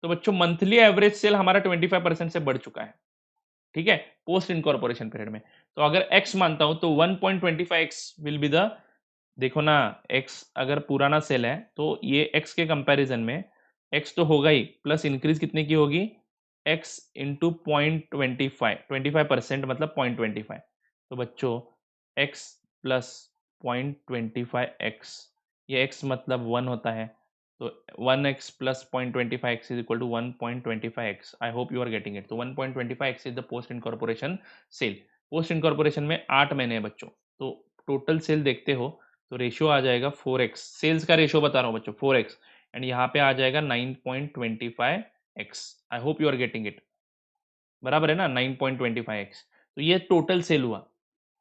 Speaker 1: तो बच्चों मंथली एवरेज सेल हमारा 25% से बढ़ चुका है, ठीक है, पोस्ट इनकॉर्पोरेशन पीरियड में। तो अगर x मानता हूं तो 1.25x विल बी द, देखो ना, x अगर पुराना सेल है तो ये x के कंपैरिजन में x तो होगा ही, प्लस इंक्रीज कितने की होगी, x इंटू 0.25, 25% मतलब 0.25। तो बच्चों x प्लस 0.25x, ये x मतलब 1 होता है, तो 1x plus 0.25x is equal to 1.25x। I hope you are getting it. तो 1.25x is the post incorporation sale. Post incorporation में 8 महीने हैं बच्चों, तो टोटल सेल देखते हो तो रेशियो आ जाएगा 4x, सेल्स का रेशियो बता रहा हूँ बच्चों 4x, एंड यहाँ पे आ जाएगा 9.25x। I hope you are getting it, बराबर है ना, 9.25x। तो ये टोटल सेल हुआ,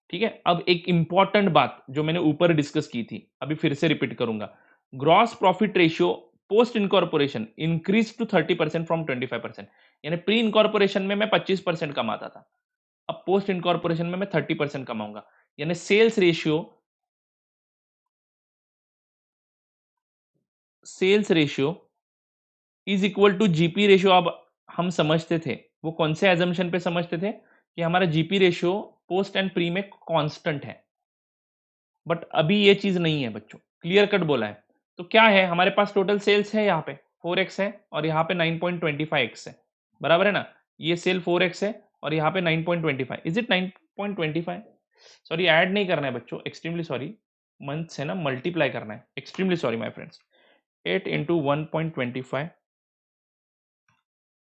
Speaker 1: ठीक है। अब एक इंपॉर्टेंट बात जो मैंने ऊपर डिस्कस की थी, अभी फिर से रिपीट करूंगा, gross profit ratio post incorporation increase to 30% from 25%। यानी प्री इनकॉर्पोरेशन में मैं 25% कमाता था, अब पोस्ट इनकॉर्पोरेशन में मैं 30% कमाऊंगा। यानी sales ratio is equal to GP ratio. अब हम समझते थे, वो कौन से एजम्पशन पे समझते थे, कि हमारा GP ratio post and pre में कांस्टेंट है, बट अभी ये चीज नहीं है बच्चों, क्लियर कट बोला है। तो क्या है, हमारे पास टोटल सेल्स है यहाँ पे 4x है, और यहाँ पे 9.25x है, बराबर है ना। ये सेल 4x है और यहाँ पे 9.25, इज इट 9.25? सॉरी, ऐड नहीं करना है बच्चों, एक्सट्रीमली सॉरी, मंथ है ना, मल्टीप्लाई करना है, extremely sorry my friends. 8 into 1.25,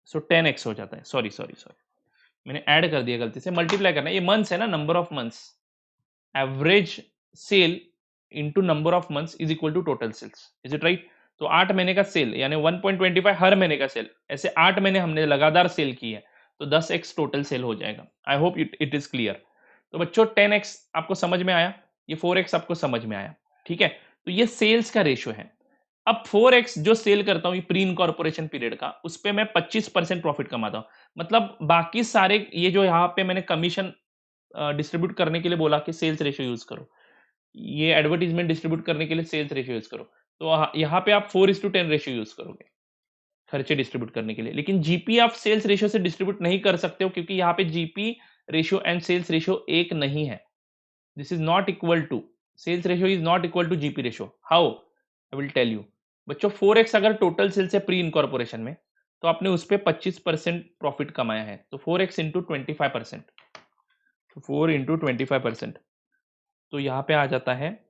Speaker 1: so 10x हो जाता है, सॉरी सॉरी सॉरी, मैंने ऐड कर दिया गलती से, मल्टीप्लाई करना है, ये मंथ्स है ना, number of months, average sale into number of months is equal to total sales, is it right? तो 8 महीने का सेल यानी 1.25 हर महीने का सेल, ऐसे 8 महीने हमने लगातार सेल की है, तो 10x टोटल सेल हो जाएगा। आई होप इट इज क्लियर। तो बच्चों 10x आपको समझ में आया, ये 4x आपको समझ में आया, ठीक है। तो ये सेल्स का रेशियो है। अब 4x जो सेल करता हूं प्री इनकॉर्पोरेशन पीरियड का, उस पे मैं 25% प्रॉफिट कमाता हूं। मतलब बाकी सारे ये जो यहाँ पे मैंने कमीशन डिस्ट्रीब्यूट करने के लिए बोला कि सेल्स रेशियो यूज करो, ये एडवर्टीजमेंट डिस्ट्रीब्यूट करने के लिए सेल्स रेशियो यूज करो, तो यहाँ पे आप 4:10 रेशियो यूज करोगे खर्चे डिस्ट्रीब्यूट करने के लिए। लेकिन जीपी आप सेल्स रेशियो से डिस्ट्रीब्यूट नहीं कर सकते हो, क्योंकि यहाँ पे GP ratio and sales ratio एक नहीं है। This is not equal to, sales ratio is not equal to GP ratio. How, I will tell you बच्चों। 4x अगर टोटल सेल्स है प्री इनकॉर्पोरेशन में, तो आपने उस पर 25% प्रॉफिट कमाया है, तो 4x इंटू 25%, तो 4 इंटू 25%, तो यहाँ पे आ जाता है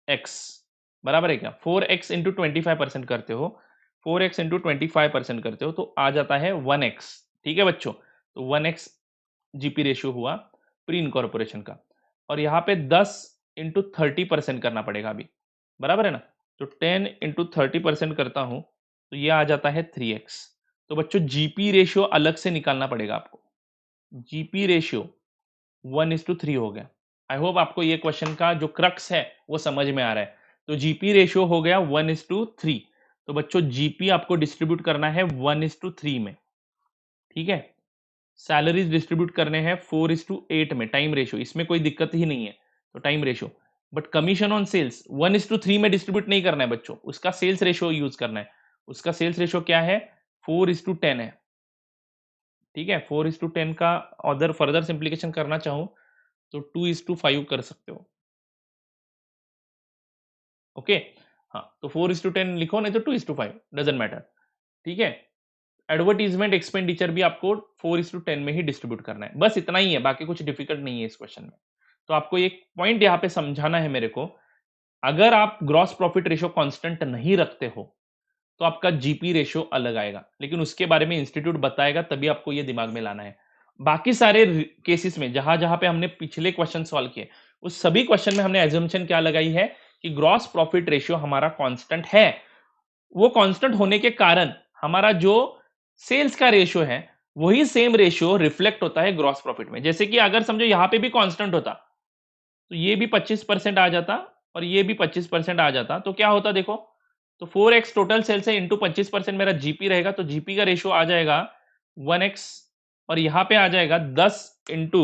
Speaker 1: x, बराबर है क्या, 4x इंटू 25% करते हो, 4x इंटू 25% करते हो, तो आ जाता है 1x, ठीक है बच्चों। तो 1x जीपी रेशियो हुआ प्री इनकॉर्पोरेशन का, और यहाँ पे 10 इंटू 30% करना पड़ेगा अभी, बराबर है ना। तो 10 इंटू 30% करता हूं, तो ये आ जाता है 3x। तो बच्चों जीपी रेशियो अलग से निकालना पड़ेगा आपको, जीपी रेशियो 1:3 हो गया। आई होप आपको ये क्वेश्चन का जो क्रक्स है वो समझ में आ रहा है। तो जीपी रेशियो हो गया 1:3। तो बच्चों जीपी आपको डिस्ट्रीब्यूट करना है 1:3 में, ठीक है। सैलरीज डिस्ट्रीब्यूट करने हैं 4:8 में, टाइम रेशियो, इसमें कोई दिक्कत ही नहीं है, तो time ratio. But commission on sales 1:3 में डिस्ट्रीब्यूट नहीं करना है बच्चों, उसका सेल्स रेशियो यूज करना है। उसका सेल्स रेशियो क्या है, 4:10 है, ठीक है। 4:10 का अदर फर्दर सिंप्लीकेशन करना चाहूं तो 2:5 कर सकते हो। ओके, हाँ, तो 4:10 लिखो, नहीं तो 2:5, डजंट मैटर। ठीक है, एडवर्टीजमेंट एक्सपेंडिचर भी आपको 4:10 में ही डिस्ट्रीब्यूट करना है, बस इतना ही है, बाकी कुछ डिफिकल्ट नहीं है इस क्वेश्चन में। तो आपको एक पॉइंट यहाँ पे समझाना है मेरे को, अगर आप ग्रॉस प्रॉफिट रेशियो कांस्टेंट नहीं रखते हो तो आपका जीपी रेशियो अलग आएगा, लेकिन उसके बारे में इंस्टीट्यूट बताएगा, तभी आपको ये दिमाग में लाना है। बाकी सारे केसेस में जहां जहां पे हमने पिछले क्वेश्चन सॉल्व किए, उस सभी क्वेश्चन में हमने एजम्पशन क्या लगाई है कि ग्रॉस प्रॉफिट रेशियो हमारा कांस्टेंट है। वो कांस्टेंट होने के कारण हमारा जो सेल्स का रेशियो है, वही सेम रेशियो रिफ्लेक्ट होता है ग्रॉस प्रॉफिट में। जैसे कि अगर समझो यहां पे भी कांस्टेंट होता, तो ये भी 25% आ जाता और ये भी 25% आ जाता, तो क्या होता देखो, तो 4x टोटल सेल्स है इंटू 25% मेरा जीपी रहेगा, तो जीपी का रेशियो आ जाएगा 1x, और यहां पे आ जाएगा 10 इंटू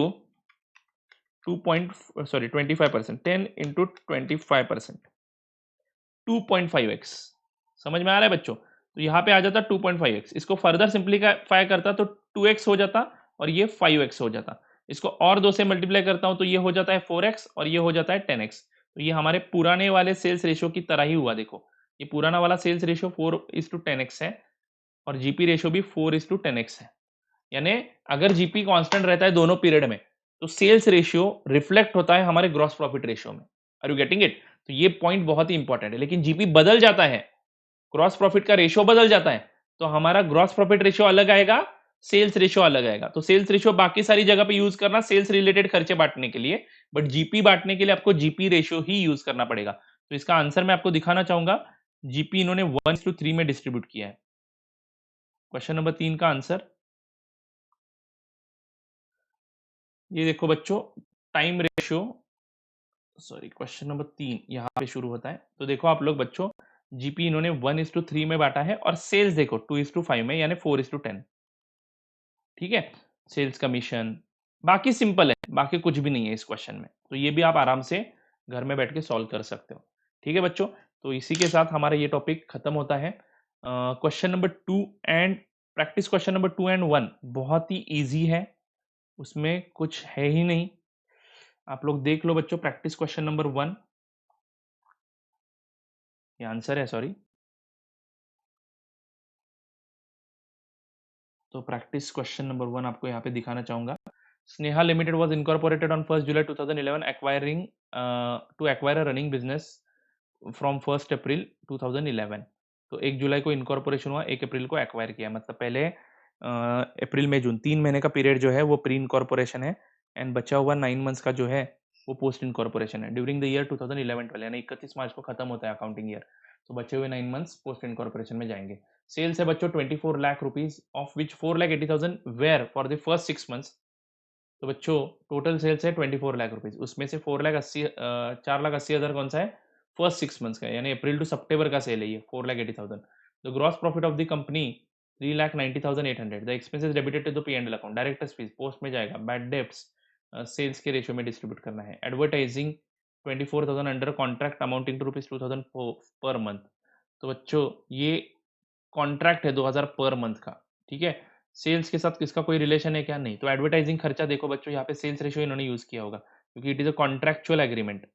Speaker 1: 25%, 10 इंटू 25%, 2.5x। समझ में आ रहा है बच्चों? तो यहाँ पे आ जाता 2.5x, इसको फर्दर सिंप्लीफाई करता तो 2x हो जाता और ये 5x हो जाता। इसको और 2 से मल्टीप्लाई करता हूं तो ये हो जाता है 4x और ये हो जाता है 10x। तो ये हमारे पुराने वाले सेल्स रेशियो की तरह ही हुआ। देखो, ये पुराना वाला सेल्स रेशियो 4:10x है और जीपी रेशियो भी 4:10x है। यानी अगर जीपी कांस्टेंट रहता है दोनों पीरियड में, तो सेल्स रेशियो रिफ्लेक्ट होता है हमारे ग्रॉस प्रॉफिट रेशियो में। Are you getting it? तो ये पॉइंट बहुत ही इंपॉर्टेंट है। लेकिन जीपी बदल जाता है, ग्रॉस प्रॉफिट का रेशियो बदल जाता है, तो हमारा ग्रॉस प्रॉफिट रेशियो अलग आएगा, सेल्स रेशियो अलग आएगा। तो सेल्स रेशियो बाकी सारी जगह पे यूज करना सेल्स रिलेटेड खर्चे बांटने के लिए, बट जीपी बांटने के लिए आपको जीपी रेशियो ही यूज करना पड़ेगा। तो इसका आंसर मैं आपको दिखाना चाहूंगा, जीपी इन्होंने 1:3 में डिस्ट्रीब्यूट किया है। क्वेश्चन नंबर 3 का आंसर ये देखो बच्चों, time ratio, sorry, question number 3 यहाँ पे शुरू होता है। तो देखो आप लोग बच्चों, जीपी इन्होंने 1:3 में बांटा है और सेल्स देखो 2:5 में, यानी 4:10। ठीक है, सेल्स कमीशन, बाकी सिंपल है, बाकी कुछ भी नहीं है इस क्वेश्चन में। तो ये भी आप आराम से घर में बैठ के सॉल्व कर सकते हो। ठीक है बच्चों, तो इसी के साथ हमारा ये टॉपिक खत्म होता है। Question number 2 and practice question number 2 and 1 बहुत ही इजी है, उसमें कुछ है ही नहीं। आप लोग देख लो बच्चों, प्रैक्टिस क्वेश्चन नंबर 1, ये आंसर है, सॉरी। तो प्रैक्टिस क्वेश्चन नंबर 1 आपको यहाँ पे दिखाना चाहूंगा। Sneha limited was incorporated on 1 July 2011, acquiring to acquire a running business from 1 April 2011। तो 1 जुलाई को इनकॉर्पोरेशन हुआ, 1 अप्रैल को एक्वायर किया, मतलब पहले अप्रैल मई जून 3 महीने का पीरियड जो है वो प्री इनकॉर्पोरेशन है, एंड बचा हुआ 9 मंथ्स का जो है वो पोस्ट इनकॉर्पोरेशन है। ड्यूरिंग द ईयर 2011-12, यानी 31 मार्च को खत्म होता है अकाउंटिंग ईयर, तो बचे हुए 9 मंथ्स पोस्ट इनकॉर्पोरेशन में जाएंगे। सेल्स है बच्चों 24 lakh rupees, of which 4,80,000 were for the first 6 months. तो बच्चों टोटल सेल्स है 24 लाख रुपीज, उसमें से 4,80,000 कौन सा है, फर्स्ट 6 मंथ्स का है, यानी अप्रैल टू सितंबर का सेल है ये 4,80,000। The gross profit of the company 3,90,800, the expenses debited to the P and account, directors fees post में जाएगा, बैड डेब्ट्स सेल्स के रेशियो में डिस्ट्रीब्यूट करना है, advertising 24,000 under contract amounting to ₹2,000 per month. तो बच्चों ये कॉन्ट्रैक्ट है 2000 पर मंथ का। ठीक है, सेल्स के साथ किसका कोई रिलेशन है क्या, नहीं। तो एडवर्टाइजिंग खर्चा देखो बच्चों, यहाँ पे सेल्स रेशियो इन्होंने यूज किया होगा, क्योंकि it is a contractual agreement.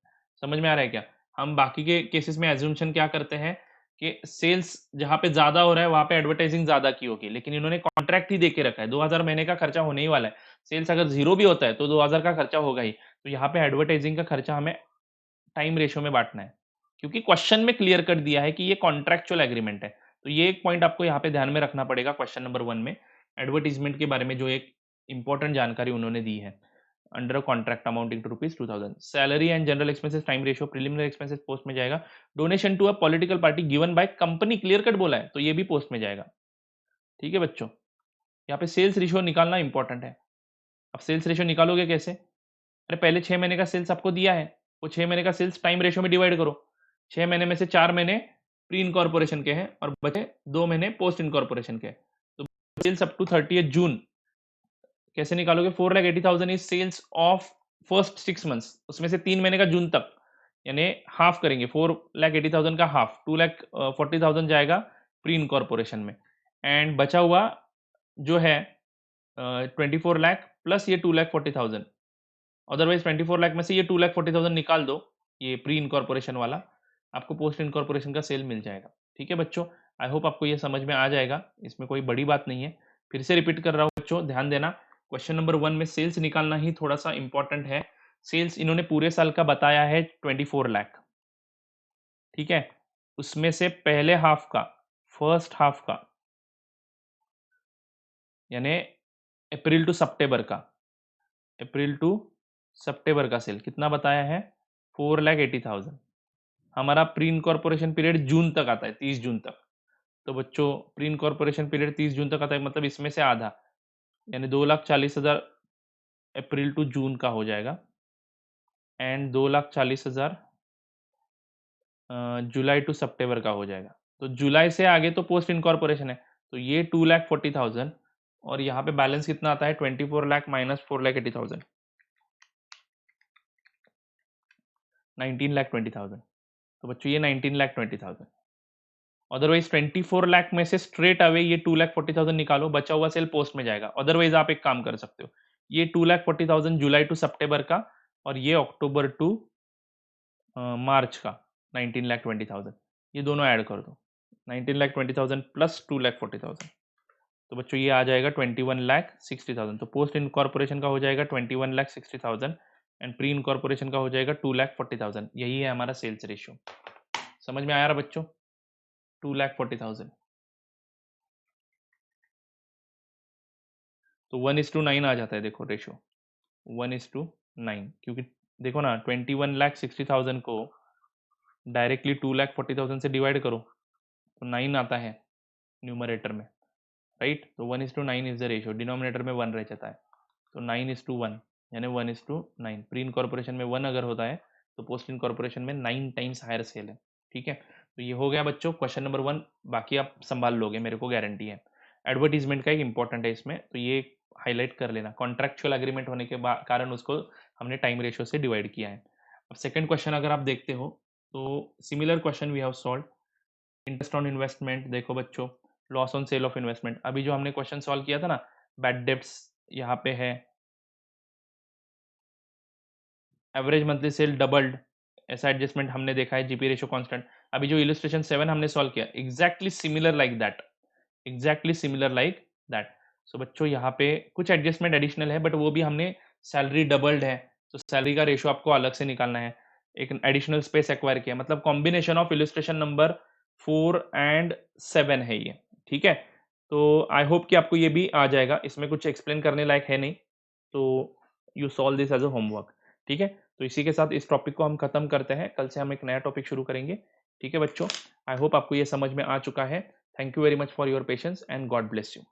Speaker 1: समझ में आ रहा है क्या? हम बाकी के केसेस में एज्यूमशन क्या करते हैं कि सेल्स जहाँ पे ज्यादा हो रहा है वहां पे एडवर्टाइजिंग ज्यादा की होगी, लेकिन इन्होंने कॉन्ट्रैक्ट ही दे के रखा है, 2000 महीने का खर्चा होने ही वाला है। सेल्स अगर जीरो भी होता है तो 2000 का खर्चा होगा ही। तो यहाँ पे एडवर्टाइजिंग का खर्चा हमें टाइम रेशियो में बांटना है, क्योंकि क्वेश्चन में क्लियर कर दिया है कि ये कॉन्ट्रैक्चुअल एग्रीमेंट है। तो ये एक पॉइंट आपको यहाँ पे ध्यान में रखना पड़ेगा क्वेश्चन नंबर 1 में, एडवर्टीजमेंट के बारे में जो एक इंपॉर्टेंट जानकारी उन्होंने दी है। Under contract amounting to ₹2,000, salary and general expenses time ratio, preliminary expenses post में जाएगा, donation to a political party given by company, clear cut बोला है, तो ये भी पोस्ट में जाएगा। ठीक है बच्चों, यहाँ पे सेल्स रेशियो निकालना इंपॉर्टेंट है। अब सेल्स रेशियो निकालोगे कैसे? अरे पहले 6 महीने का सेल्स आपको दिया है, वो 6 महीने का सेल्स टाइम रेशियो में डिवाइड करो। 6 महीने में से 4 महीने प्री इनकॉर्पोरेशन के हैं और बचे 2 महीने पोस्ट इनकॉर्पोरेशन के। तो सेल्स अप टू 30 जून कैसे निकालोगे? 4,80,000 is sales of first 6 months, उसमें से 3 महीने का जून तक, यानी हाफ करेंगे, 4,80,000 का हाफ 2,40,000 जाएगा प्री इनकॉर्पोरेशन में, एंड बचा हुआ जो है 24 लाख प्लस ये 2,40,000, अदरवाइज 24 लाख में से ये 2,40,000 निकाल दो, ये प्री इनकॉर्पोरेशन वाला, आपको पोस्ट इनकॉर्पोरेशन का सेल मिल जाएगा। ठीक है बच्चों, आई होप आपको ये समझ में आ जाएगा, इसमें कोई बड़ी बात नहीं है। फिर से रिपीट कर रहा हूँ बच्चों, ध्यान देना, क्वेश्चन नंबर 1 में सेल्स निकालना ही थोड़ा सा इंपॉर्टेंट है। सेल्स इन्होंने पूरे साल का बताया है 24 लाख, ठीक है, उसमें से पहले हाफ का, फर्स्ट हाफ का, यानी अप्रैल टू सितंबर का, अप्रैल टू सितंबर का सेल कितना बताया है, 4,80,000। हमारा प्री इनकॉर्पोरेशन पीरियड जून तक आता है, 30 जून तक। तो बच्चों प्री इनकॉर्पोरेशन पीरियड 30 जून तक आता है, मतलब इसमें से आधा, यानी 2,40,000 अप्रैल टू जून का हो जाएगा, एंड 2,40,000 जुलाई टू सितंबर का हो जाएगा। तो जुलाई से आगे तो पोस्ट इनकॉर्पोरेशन है, तो ये 2,40,000, और यहाँ पे बैलेंस कितना आता है, 24 लाख माइनस 4,80,000, 19,20,000। तो बच्चों ये 19,20,000। अदरवाइज 24 लाख में से स्ट्रेट अवे ये 2,40,000 निकालो, बचा हुआ सेल पोस्ट में जाएगा। अदरवाइज आप एक काम कर सकते हो, ये 2,40,000 जुलाई टू सितंबर का, और ये अक्टूबर टू मार्च का 19,20,000, ये दोनों ऐड कर दो, 19,20,000 प्लस 2,40,000, तो बच्चों ये आ जाएगा 21,60,000। तो पोस्ट इनकॉर्पोरेशन का हो जाएगा 21,60,000, एंड प्री इनकॉर्पोरेशन का हो जाएगा 2,40,000। यही है हमारा सेल्स रेशियो। समझ में आया रहा बच्चों, 2,40,000। तो 1:9 आ जाता है, देखो रेशियो 1:9, क्योंकि देखो ना 21,60,000 को डायरेक्टली 2,40,000 से डिवाइड करो तो 9 आता है न्यूमरेटर में, राइट। तो 1:9 इज द रेशियो, डिनोमिनेटर में 1 रह जाता है, तो 9:1, यानी 1:9। प्री इनकॉर्पोरेशन में 1 अगर होता है तो पोस्ट इनकॉर्पोरेशन में 9 टाइम्स हायर सेल है। ठीक है, तो ये हो गया बच्चों क्वेश्चन नंबर 1, बाकी आप संभाल लोगे, मेरे को गारंटी है। एडवर्टीजमेंट का एक इंपॉर्टेंट है इसमें, तो ये हाईलाइट कर लेना, कॉन्ट्रैक्चुअल एग्रीमेंट होने के कारण उसको हमने टाइम रेशियो से डिवाइड किया है। अब सेकंड क्वेश्चन अगर आप देखते हो तो similar question we have solve. Interest on investment देखो बच्चों, loss on sale of investment, अभी जो हमने क्वेश्चन सॉल्व किया था ना, बैड डेब्ट्स यहाँ पे है, एवरेज मंथली सेल डबल्ड, ऐसा एडजस्टमेंट हमने देखा है, जीपी रेशियो कांस्टेंट। अभी जो इलस्ट्रेशन 7 हमने सॉल्व किया, exactly similar like that, exactly similar like that. So बच्चों यहाँ पे कुछ एडजस्टमेंट एडिशनल है, बट वो भी हमने, सैलरी डबल्ड है तो सैलरी का रेशियो आपको अलग से निकालना है, एक एडिशनल स्पेस एक्वायर किया, मतलब combination of illustration number 4 and 7 है ये। ठीक है, तो आई होप कि आपको ये भी आ जाएगा, इसमें कुछ एक्सप्लेन करने लायक है नहीं, तो you solve this as a homework. ठीक है, तो इसी के साथ इस टॉपिक को हम खत्म करते हैं, कल से हम एक नया टॉपिक शुरू करेंगे। ठीक है बच्चों, आई होप आपको ये समझ में आ चुका है। Thank you very much for your patience and God bless you.